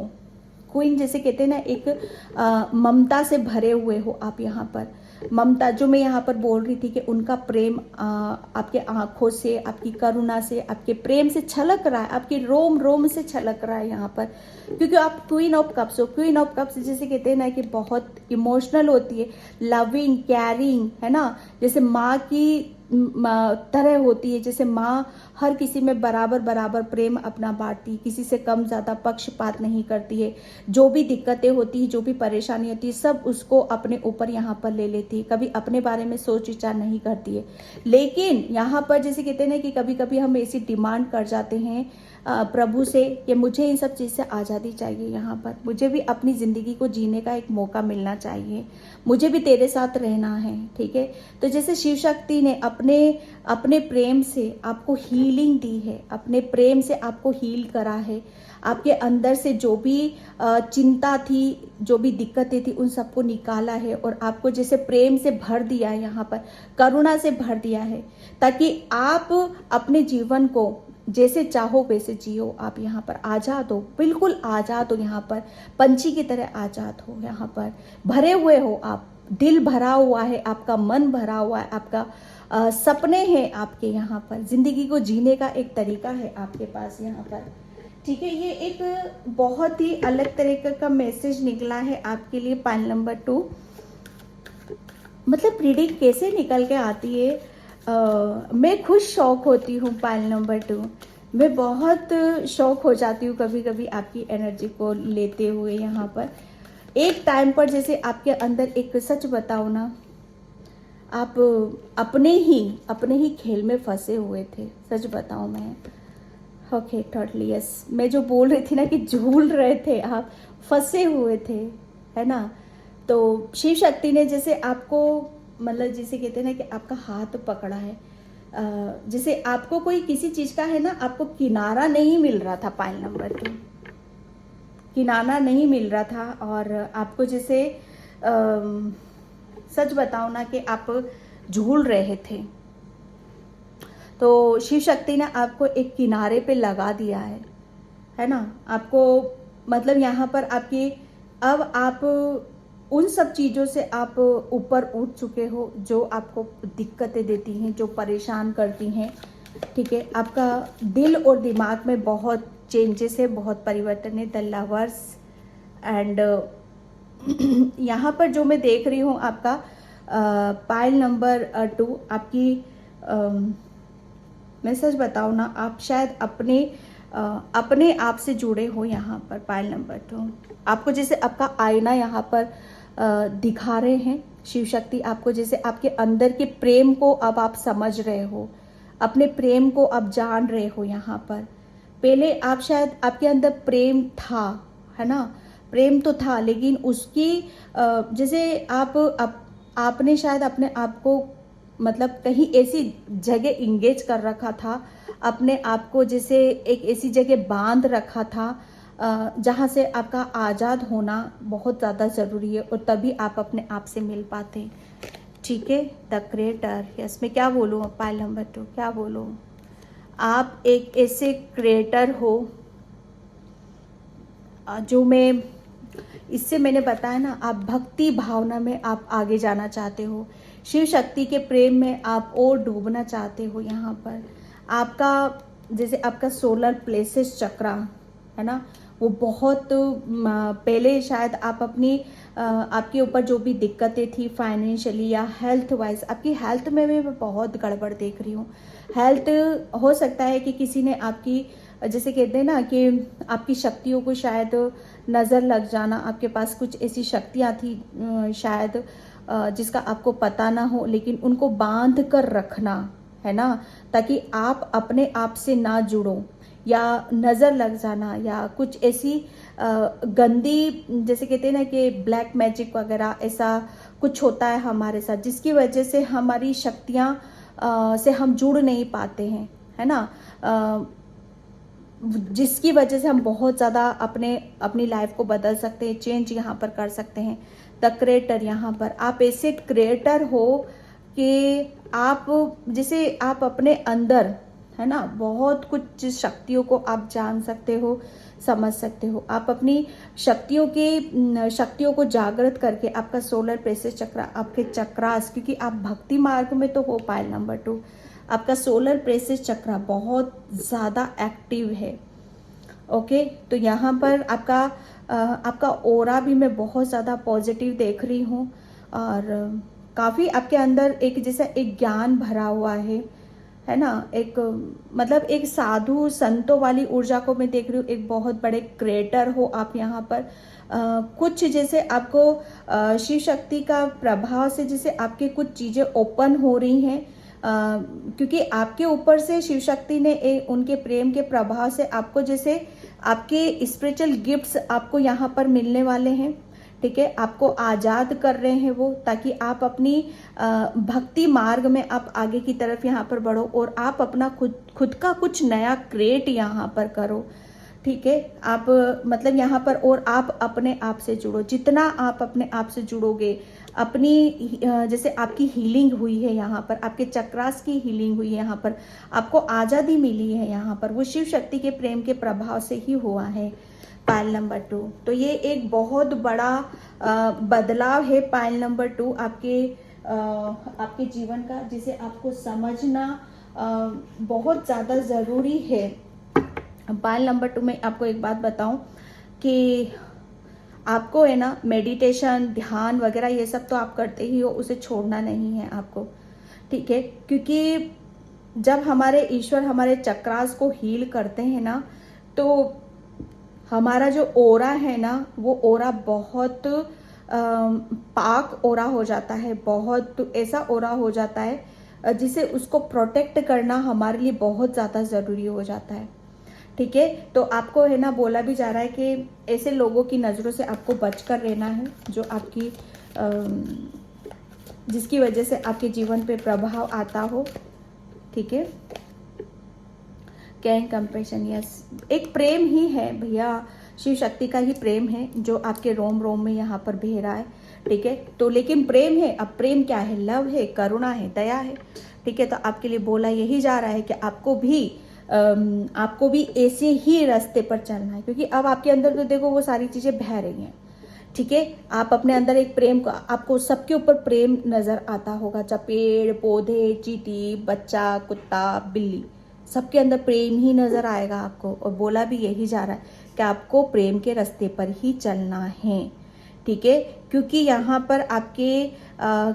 क्वीन जैसे कहते हैं ना, एक ममता से भरे हुए हो आप यहाँ पर। ममता, जो मैं यहाँ पर बोल रही थी कि उनका प्रेम आपके आंखों से, आपकी करुणा से, आपके प्रेम से छलक रहा है, आपके रोम रोम से छलक रहा है यहाँ पर, क्योंकि आप क्वीन ऑफ कप्स हो। क्वीन ऑफ कप्स जैसे कहते हैं ना कि बहुत इमोशनल होती है, लविंग, कैरिंग, है ना, जैसे माँ की तरह होती है, जैसे माँ हर किसी में बराबर बराबर प्रेम अपना बांटती, किसी से कम ज़्यादा पक्षपात नहीं करती है। जो भी दिक्कतें होती है, जो भी परेशानी होती है, सब उसको अपने ऊपर यहाँ पर ले लेती है, कभी अपने बारे में सोच विचार नहीं करती है। लेकिन यहाँ पर जैसे कहते हैं ना कि कभी कभी हम ऐसी डिमांड कर जाते हैं प्रभु से कि मुझे इन सब चीज़ से आज़ादी चाहिए, यहाँ पर मुझे भी अपनी ज़िंदगी को जीने का एक मौका मिलना चाहिए, मुझे भी तेरे साथ रहना है, ठीक है। तो जैसे शिव शक्ति ने अपने अपने प्रेम से आपको हीलिंग दी है, अपने प्रेम से आपको हील करा है, आपके अंदर से जो भी चिंता थी, जो भी दिक्कतें थी, उन सबको निकाला है और आपको जैसे प्रेम से भर दिया है, यहाँ पर करुणा से भर दिया है, ताकि आप अपने जीवन को जैसे चाहो वैसे जियो। आप यहाँ पर आज़ाद हो, बिल्कुल आज़ाद हो, यहाँ पर पंछी की तरह आज़ाद हो, यहाँ पर भरे हुए हो आप, दिल भरा हुआ है, आपका मन भरा हुआ है, आपका सपने हैं आपके यहाँ पर, जिंदगी को जीने का एक तरीका है आपके पास यहाँ पर, ठीक है। ये एक बहुत ही अलग तरीके का मैसेज निकला है आपके लिए पाइल नंबर 2। मतलब रीडिंग कैसे निकल के आती है, मैं खुद शौक होती हूँ पाइल नंबर 2, मैं बहुत शौक हो जाती हूँ कभी कभी आपकी एनर्जी को लेते हुए। यहाँ पर एक टाइम पर जैसे आपके अंदर एक, सच बताओ ना, आप अपने ही खेल में फंसे हुए थे, सच बताओ मैं। ओके, टोटली यस, मैं जो बोल रही थी ना कि झूल रहे थे आप, फंसे हुए थे, है ना। तो शिव शक्ति ने जैसे आपको, मतलब जिसे कहते हैं ना कि आपका हाथ पकड़ा है, जैसे आपको कोई किसी चीज़ का है ना, आपको किनारा नहीं मिल रहा था, पाइल नंबर 2 किनारा नहीं मिल रहा था, और आपको जैसे सच बताओ ना कि आप झूल रहे थे, तो शिव शक्ति ने आपको एक किनारे पे लगा दिया है ना। आपको मतलब यहाँ पर आपकी, अब आप उन सब चीज़ों से आप ऊपर उठ चुके हो जो आपको दिक्कतें देती हैं, जो परेशान करती हैं, ठीक है। आपका दिल और दिमाग में बहुत चेंजेस है, बहुत परिवर्तन है, द लवर्स एंड यहाँ पर जो मैं देख रही हूँ आपका पाइल नंबर 2, आपकी मैं सच बताऊँ ना, आप शायद अपने आप से जुड़े हो यहाँ पर, पाइल नंबर 2 आपको जैसे आपका आईना यहाँ पर दिखा रहे हैं शिव शक्ति आपको, जैसे आपके अंदर के प्रेम को अब आप समझ रहे हो, अपने प्रेम को आप जान रहे हो यहाँ पर। पहले आप शायद, आपके अंदर प्रेम था, है ना, प्रेम तो था, लेकिन उसकी जैसे आपने शायद अपने आप को मतलब कहीं ऐसी जगह इंगेज कर रखा था, अपने आप को जैसे एक ऐसी जगह बांध रखा था जहाँ से आपका आज़ाद होना बहुत ज़्यादा ज़रूरी है, और तभी आप अपने आप से मिल पाते, ठीक है। द क्रिएटर, यस, मैं क्या बोलूँ पाइल नंबर 2, क्या बोलूँ, आप एक ऐसे क्रिएटर हो जो मैं, इससे मैंने बताया ना, आप भक्ति भावना में आप आगे जाना चाहते हो, शिव शक्ति के प्रेम में आप और डूबना चाहते हो। यहाँ पर आपका जैसे आपका सोलर प्लेसेस चक्रा है ना, वो बहुत पहले शायद आप अपनी आपके ऊपर जो भी दिक्कतें थी फाइनेंशियली या हेल्थ वाइज, आपकी हेल्थ में भी मैं बहुत गड़बड़ देख रही हूँ। हेल्थ हो सकता है कि किसी ने आपकी, जैसे कहते हैं ना कि आपकी शक्तियों को शायद नज़र लग जाना, आपके पास कुछ ऐसी शक्तियाँ थी शायद जिसका आपको पता ना हो, लेकिन उनको बांध कर रखना, है ना, ताकि आप अपने आप से ना जुड़ो, या नज़र लग जाना, या कुछ ऐसी गंदी, जैसे कहते हैं ना कि ब्लैक मैजिक वगैरह, ऐसा कुछ होता है हमारे साथ, जिसकी वजह से हमारी शक्तियाँ से हम जुड़ नहीं पाते हैं, है ना, जिसकी वजह से हम बहुत ज़्यादा अपनी लाइफ को बदल सकते हैं, चेंज यहाँ पर कर सकते हैं। द क्रिएटर, यहाँ पर आप ऐसे क्रिएटर हो कि आप जैसे आप अपने अंदर, है ना, बहुत कुछ शक्तियों को आप जान सकते हो, समझ सकते हो। आप अपनी शक्तियों को जागृत करके आपका सोलर प्लेक्सस चक्र, आपके चक्रास, क्योंकि आप भक्ति मार्ग में तो हो, पायल नंबर 2 आपका सोलर प्लेक्सस चक्र बहुत ज़्यादा एक्टिव है। ओके, तो यहाँ पर आपका ओरा भी मैं बहुत ज़्यादा पॉजिटिव देख रही हूँ, और काफ़ी आपके अंदर एक जैसा एक ज्ञान भरा हुआ है ना, एक मतलब एक साधु संतों वाली ऊर्जा को मैं देख रही हूँ। एक बहुत बड़े क्रिएटर हो आप यहाँ पर। कुछ जैसे आपको शिव शक्ति का प्रभाव से जैसे आपके कुछ चीज़ें ओपन हो रही हैं, क्योंकि आपके ऊपर से शिव शक्ति ने उनके प्रेम के प्रभाव से आपको जैसे आपके स्पिरिचुअल गिफ्ट्स आपको यहाँ पर मिलने वाले हैं। ठीक है, आपको आज़ाद कर रहे हैं वो, ताकि आप अपनी भक्ति मार्ग में आप आगे की तरफ यहाँ पर बढ़ो, और आप अपना खुद का कुछ नया क्रिएट यहाँ पर करो। ठीक है, आप मतलब यहाँ पर, और आप अपने आप से जुड़ो। जितना आप अपने आप से जुड़ोगे, अपनी जैसे आपकी हीलिंग हुई है यहाँ पर, आपके चक्रास की हीलिंग हुई है यहाँ पर, आपको आज़ादी मिली है यहाँ पर, वो शिव शक्ति के प्रेम के प्रभाव से ही हुआ है। पायल नंबर 2, तो ये एक बहुत बड़ा बदलाव है पायल नंबर 2 आपके जीवन का, जिसे आपको समझना बहुत ज़्यादा ज़रूरी है। पायल नंबर 2 में आपको एक बात बताऊं कि आपको है ना, मेडिटेशन, ध्यान वगैरह ये सब तो आप करते ही हो, उसे छोड़ना नहीं है आपको। ठीक है, क्योंकि जब हमारे ईश्वर हमारे चक्रास को हील करते हैं ना, तो हमारा जो ओरा है ना, वो ओरा बहुत पाक ओरा हो जाता है, बहुत ऐसा ओरा हो जाता है जिसे उसको प्रोटेक्ट करना हमारे लिए बहुत ज़्यादा ज़रूरी हो जाता है। ठीक है, तो आपको है ना, बोला भी जा रहा है कि ऐसे लोगों की नज़रों से आपको बचकर रहना है, जो आपकी जिसकी वजह से आपके जीवन पे प्रभाव आता हो। ठीक है, कैन कंपेशन, यस, एक प्रेम ही है भैया, शिव शक्ति का ही प्रेम है जो आपके रोम रोम में यहाँ पर बह रहा है। ठीक है, तो लेकिन प्रेम है, अब प्रेम क्या है? लव है, करुणा है, दया है। ठीक है, तो आपके लिए बोला यही जा रहा है कि आपको भी ऐसे ही रास्ते पर चलना है, क्योंकि अब आपके अंदर तो देखो वो सारी चीज़ें बह रही हैं। ठीक है, आप अपने अंदर एक प्रेम का, आपको सबके ऊपर प्रेम नज़र आता होगा, चाहे पेड़ पौधे, चींटी, बच्चा, कुत्ता, बिल्ली, सबके अंदर प्रेम ही नज़र आएगा आपको। और बोला भी यही जा रहा है कि आपको प्रेम के रास्ते पर ही चलना है। ठीक है, क्योंकि यहाँ पर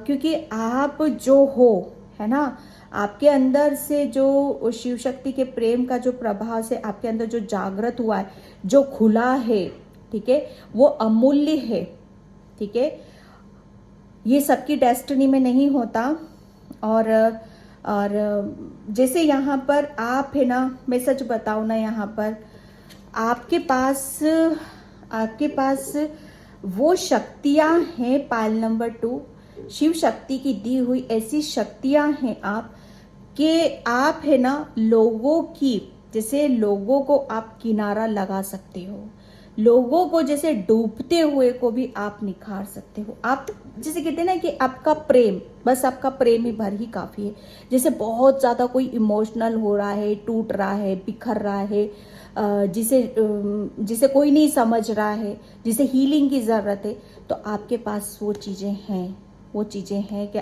क्योंकि आप जो हो, है ना, आपके अंदर से जो शिव शक्ति के प्रेम का जो प्रभाव से आपके अंदर जो जागृत हुआ है, जो खुला है, ठीक है, वो अमूल्य है। ठीक है, ये सबकी डेस्टिनी में नहीं होता। और जैसे यहाँ पर आप है ना, मैं सच बताऊँ ना, यहाँ पर आपके पास वो शक्तियाँ हैं, पायल नंबर 2 शिव शक्ति की दी हुई ऐसी शक्तियाँ हैं आप है ना, लोगों को आप किनारा लगा सकते हो, लोगों को जैसे डूबते हुए को भी आप निखार सकते हो। आप जैसे कहते हैं ना कि आपका प्रेम, बस आपका प्रेम ही भर ही काफ़ी है। जैसे बहुत ज़्यादा कोई इमोशनल हो रहा है, टूट रहा है, बिखर रहा है, जिसे कोई नहीं समझ रहा है, जिसे हीलिंग की ज़रूरत है, तो आपके पास वो चीज़ें हैं कि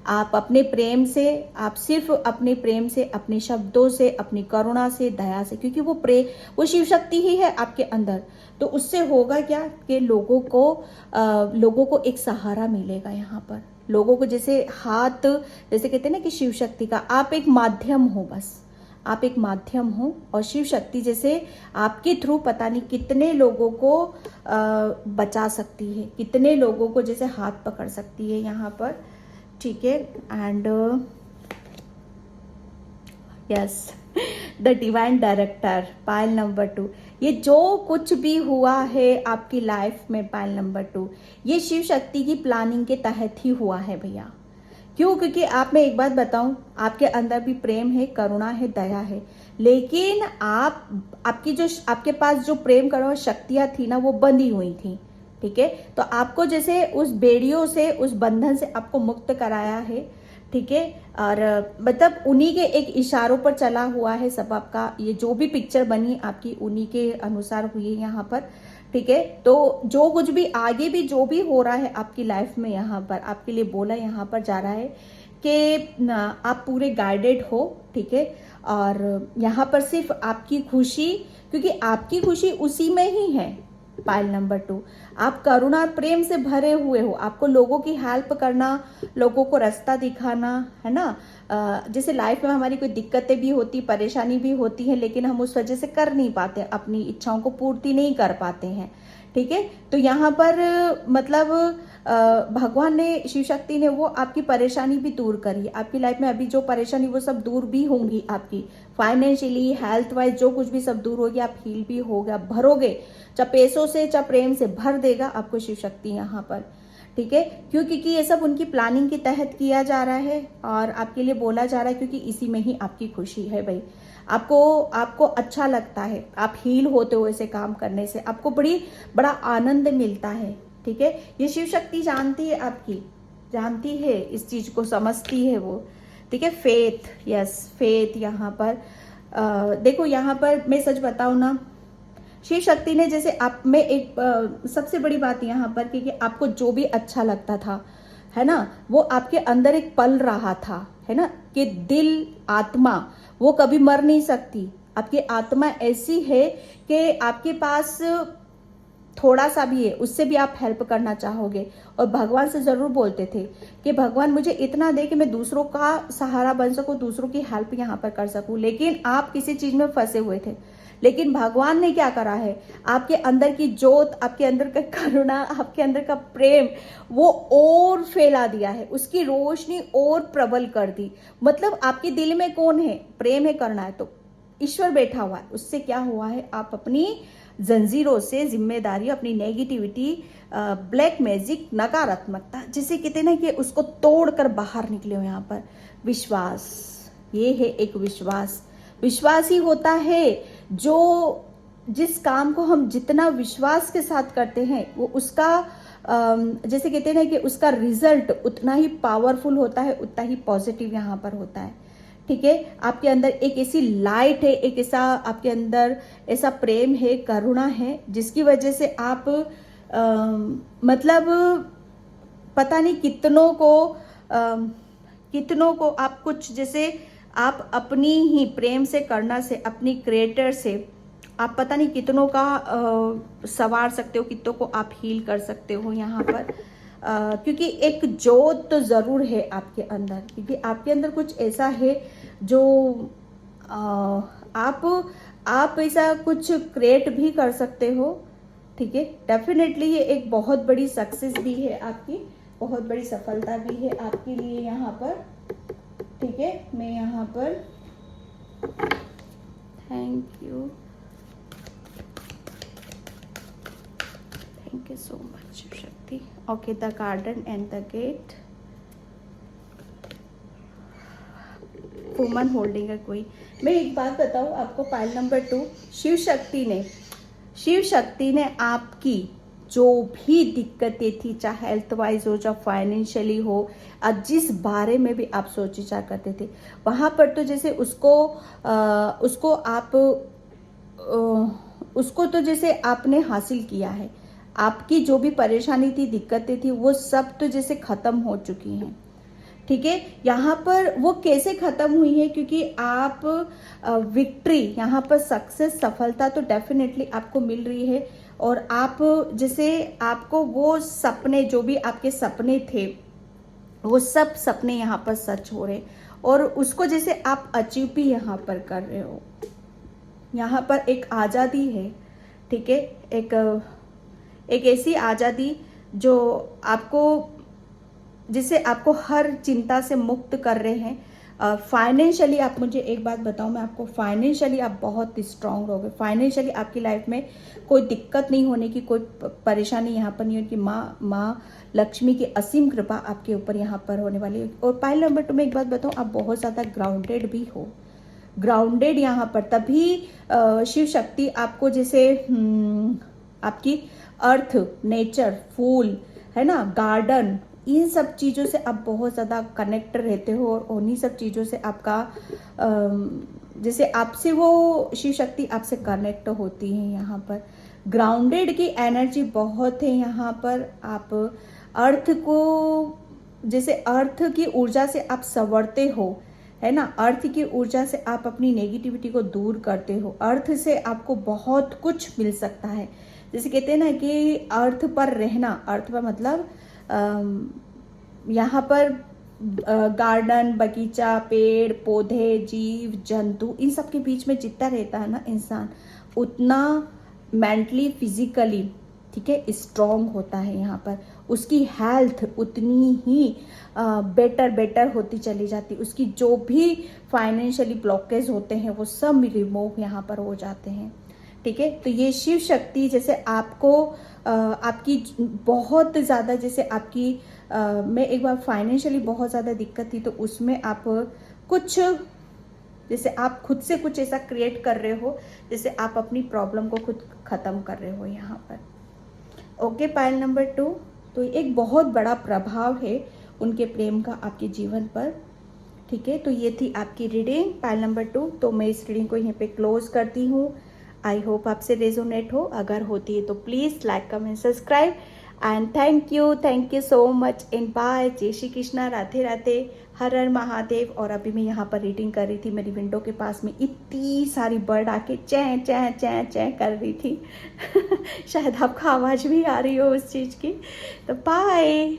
आप अपने प्रेम से, आप सिर्फ अपने प्रेम से, अपने शब्दों से, अपनी करुणा से, दया से, क्योंकि वो शिव शक्ति ही है आपके अंदर, तो उससे होगा क्या कि लोगों को एक सहारा मिलेगा। यहाँ पर लोगों को जैसे जैसे कहते हैं ना कि शिव शक्ति का आप एक माध्यम हो, बस आप एक माध्यम हो, और शिव शक्ति जैसे आपके थ्रू पता नहीं कितने लोगों को बचा सकती है, कितने लोगों को जैसे हाथ पकड़ सकती है यहाँ पर। ठीक है, and yes, the divine director, Payal number 2, ये जो कुछ भी हुआ है आपकी लाइफ में, पायल नंबर 2, ये शिव शक्ति की प्लानिंग के तहत ही हुआ है भैया। क्यों? क्योंकि आप, मैं एक बात बताऊं, आपके अंदर भी प्रेम है, करुणा है, दया है, लेकिन आपके पास जो प्रेम करुणा शक्तियां थी ना, वो बंधी हुई थी। ठीक है, तो आपको जैसे उस बेड़ियों से, उस बंधन से आपको मुक्त कराया है। ठीक है। और मतलब उन्हीं के एक इशारों पर चला हुआ है सब आपका, ये जो भी पिक्चर बनी आपकी उन्हीं के अनुसार हुई है यहाँ पर, ठीक है। तो जो कुछ भी आगे भी जो भी हो रहा है आपकी लाइफ में यहाँ पर आपके लिए बोला यहाँ पर जा रहा है कि आप पूरे गाइडेड हो, ठीक है। और यहाँ पर सिर्फ आपकी खुशी, क्योंकि आपकी खुशी उसी में ही है। पाइल नंबर 2, आप करुणा प्रेम से भरे हुए हो, आपको लोगों की हेल्प करना, लोगों को रास्ता दिखाना, है ना। जैसे लाइफ में हमारी कोई दिक्कतें भी होती, परेशानी भी होती है, लेकिन हम उस वजह से कर नहीं पाते, अपनी इच्छाओं को पूर्ति नहीं कर पाते हैं, ठीक है। तो यहाँ पर मतलब भगवान ने, शिव शक्ति ने वो आपकी परेशानी भी दूर करी, आपकी लाइफ में अभी जो परेशानी वो सब दूर भी होंगी, आपकी फाइनेंशियली हेल्थ वाइज जो कुछ भी सब दूर होगी, आप हील भी होगे, आप भरोगे, चाहे पैसों से चाहे प्रेम से भर देगा आपको शिव शक्ति यहाँ पर, ठीक है। क्योंकि ये सब उनकी प्लानिंग के तहत किया जा रहा है और आपके लिए बोला जा रहा है, क्योंकि इसी में ही आपकी खुशी है भाई। आपको अच्छा लगता है, आप हील होते हो ऐसे काम करने से, आपको बड़ा आनंद मिलता है, ठीक है। ये शिव शक्ति जानती है, आपकी जानती है, इस चीज को समझती है वो, ठीक है। फेथ, यस फेथ यहाँ पर देखो, यहाँ पर मैं सच बताऊं ना, शिव शक्ति ने जैसे आप में एक सबसे बड़ी बात यहाँ पर कि आपको जो भी अच्छा लगता था, है ना, वो आपके अंदर एक पल रहा था, है ना, कि दिल आत्मा वो कभी मर नहीं सकती। आपकी आत्मा ऐसी है कि आपके पास थोड़ा सा भी है, उससे भी आप हेल्प करना चाहोगे। और भगवान से जरूर बोलते थे कि भगवान मुझे इतना दे कि मैं दूसरों का सहारा बन सकूं, दूसरों की हेल्प यहाँ पर कर सकूं। लेकिन आप किसी चीज में फंसे हुए थे, लेकिन भगवान ने क्या करा है, आपके अंदर की जोत, आपके अंदर का करुणा, आपके अंदर का प्रेम वो और फैला दिया है, उसकी रोशनी और प्रबल कर दी। मतलब आपके दिल में कौन है, प्रेम है, करुणा है, तो ईश्वर बैठा हुआ है। उससे क्या हुआ है, आप अपनी जंजीरों से, जिम्मेदारी, अपनी नेगेटिविटी, ब्लैक मैजिक, नकारात्मकता जिसे कहते ना, कि उसको तोड़कर बाहर निकले हो। यहाँ पर विश्वास, ये है एक विश्वास। विश्वास ही होता है जो, जिस काम को हम जितना विश्वास के साथ करते हैं वो उसका जैसे कहते हैं ना कि उसका रिजल्ट उतना ही पावरफुल होता है, उतना ही पॉजिटिव यहाँ पर होता है, ठीक है। आपके अंदर एक ऐसी लाइट है, एक ऐसा आपके अंदर ऐसा प्रेम है, करुणा है, जिसकी वजह से आप मतलब पता नहीं कितनों को आप कुछ, जैसे आप अपनी ही प्रेम से, करना से, अपनी क्रिएटर से आप पता नहीं कितनों का संवार सकते हो, कितनों को आप हील कर सकते हो यहाँ पर। क्योंकि एक जोत तो जरूर है आपके अंदर, क्योंकि आपके अंदर कुछ ऐसा है जो आप ऐसा कुछ क्रिएट भी कर सकते हो, ठीक है। डेफिनेटली ये एक बहुत बड़ी सक्सेस भी है आपकी, बहुत बड़ी सफलता भी है आपके लिए यहाँ पर, ठीक है। मैं यहाँ पर thank you so much Shiv Shakti. Okay, the garden and the gate, woman holding है कोई। मैं एक बात बताऊं आपको, पाइल नंबर 2, शिव शक्ति ने आपकी जो भी दिक्कतें थी, चाहे हेल्थ वाइज हो, चाहे फाइनेंशियली हो, जिस बारे में भी आप सोच विचार करते थे, वहां पर तो जैसे उसको तो जैसे आपने हासिल किया है। आपकी जो भी परेशानी थी, दिक्कतें थी, वो सब तो जैसे खत्म हो चुकी हैं, ठीक है। यहाँ पर वो कैसे खत्म हुई है, क्योंकि आप विक्ट्री, यहाँ पर सक्सेस, सफलता तो डेफिनेटली आपको मिल रही है। और आप जैसे आपको वो सपने, जो भी आपके सपने थे, वो सब सपने यहाँ पर सच हो रहे, और उसको जैसे आप अचीव भी यहाँ पर कर रहे हो। यहाँ पर एक आज़ादी है, ठीक है, एक ऐसी आज़ादी जो आपको, जिसे आपको हर चिंता से मुक्त कर रहे हैं। फाइनेंशियली आप, मुझे एक बात बताओ, मैं आपको, फाइनेंशियली आप बहुत स्ट्रांग रहोगे। फाइनेंशियली आपकी लाइफ में कोई दिक्कत नहीं होने की, कोई परेशानी यहाँ पर नहीं होगी। माँ लक्ष्मी की असीम कृपा आपके ऊपर यहाँ पर होने वाली है। और पाइल नंबर 2 में एक बात बताऊँ, आप बहुत ज़्यादा ग्राउंडेड भी हो। ग्राउंडेड यहाँ पर तभी शिव शक्ति आपको, जैसे आपकी अर्थ, नेचर, फूल, है ना, गार्डन, इन सब चीज़ों से आप बहुत ज़्यादा कनेक्ट रहते हो और उन्हीं सब चीज़ों से आपका जैसे आपसे वो शिव शक्ति आपसे कनेक्ट होती है। यहाँ पर ग्राउंडेड की एनर्जी बहुत है। यहाँ पर आप अर्थ को, जैसे अर्थ की ऊर्जा से आप संवरते हो, है ना। अर्थ की ऊर्जा से आप अपनी नेगेटिविटी को दूर करते हो। अर्थ से आपको बहुत कुछ मिल सकता है। जैसे कहते हैं ना कि अर्थ पर रहना, अर्थ पर मतलब यहाँ पर गार्डन, बगीचा, पेड़ पौधे, जीव जंतु, इन सब के बीच में जितना रहता है ना इंसान, उतना मेंटली फिजिकली, ठीक है, स्ट्रॉन्ग होता है। यहाँ पर उसकी हेल्थ उतनी ही बेटर होती चली जाती। उसकी जो भी फाइनेंशियली ब्लॉकेज होते हैं वो सब रिमूव यहाँ पर हो जाते हैं, ठीक है। तो ये शिव शक्ति जैसे आपको आपकी बहुत ज़्यादा, जैसे आपकी मैं एक बार फाइनेंशियली बहुत ज़्यादा दिक्कत थी, तो उसमें आप कुछ, जैसे आप खुद से कुछ ऐसा क्रिएट कर रहे हो, जैसे आप अपनी प्रॉब्लम को खुद ख़त्म कर रहे हो यहाँ पर। ओके, पायल नंबर 2, तो एक बहुत बड़ा प्रभाव है उनके प्रेम का आपके जीवन पर, ठीक है। तो ये थी आपकी रीडिंग पायल नंबर 2। तो मैं इस रीडिंग को यहीं पे क्लोज करती हूँ। आई होप आपसे रेजोनेट हो। अगर होती है तो please like, comment, subscribe and thank you so much and bye. जय श्री कृष्णा, राधे राधे, हर हर महादेव। और अभी मैं यहाँ पर रीडिंग कर रही थी, मेरी विंडो के पास में इतनी सारी बर्ड आके चैं चैं चैं चैं कर रही थी शायद आपको आवाज़ भी आ रही हो उस चीज़ की। तो बाय।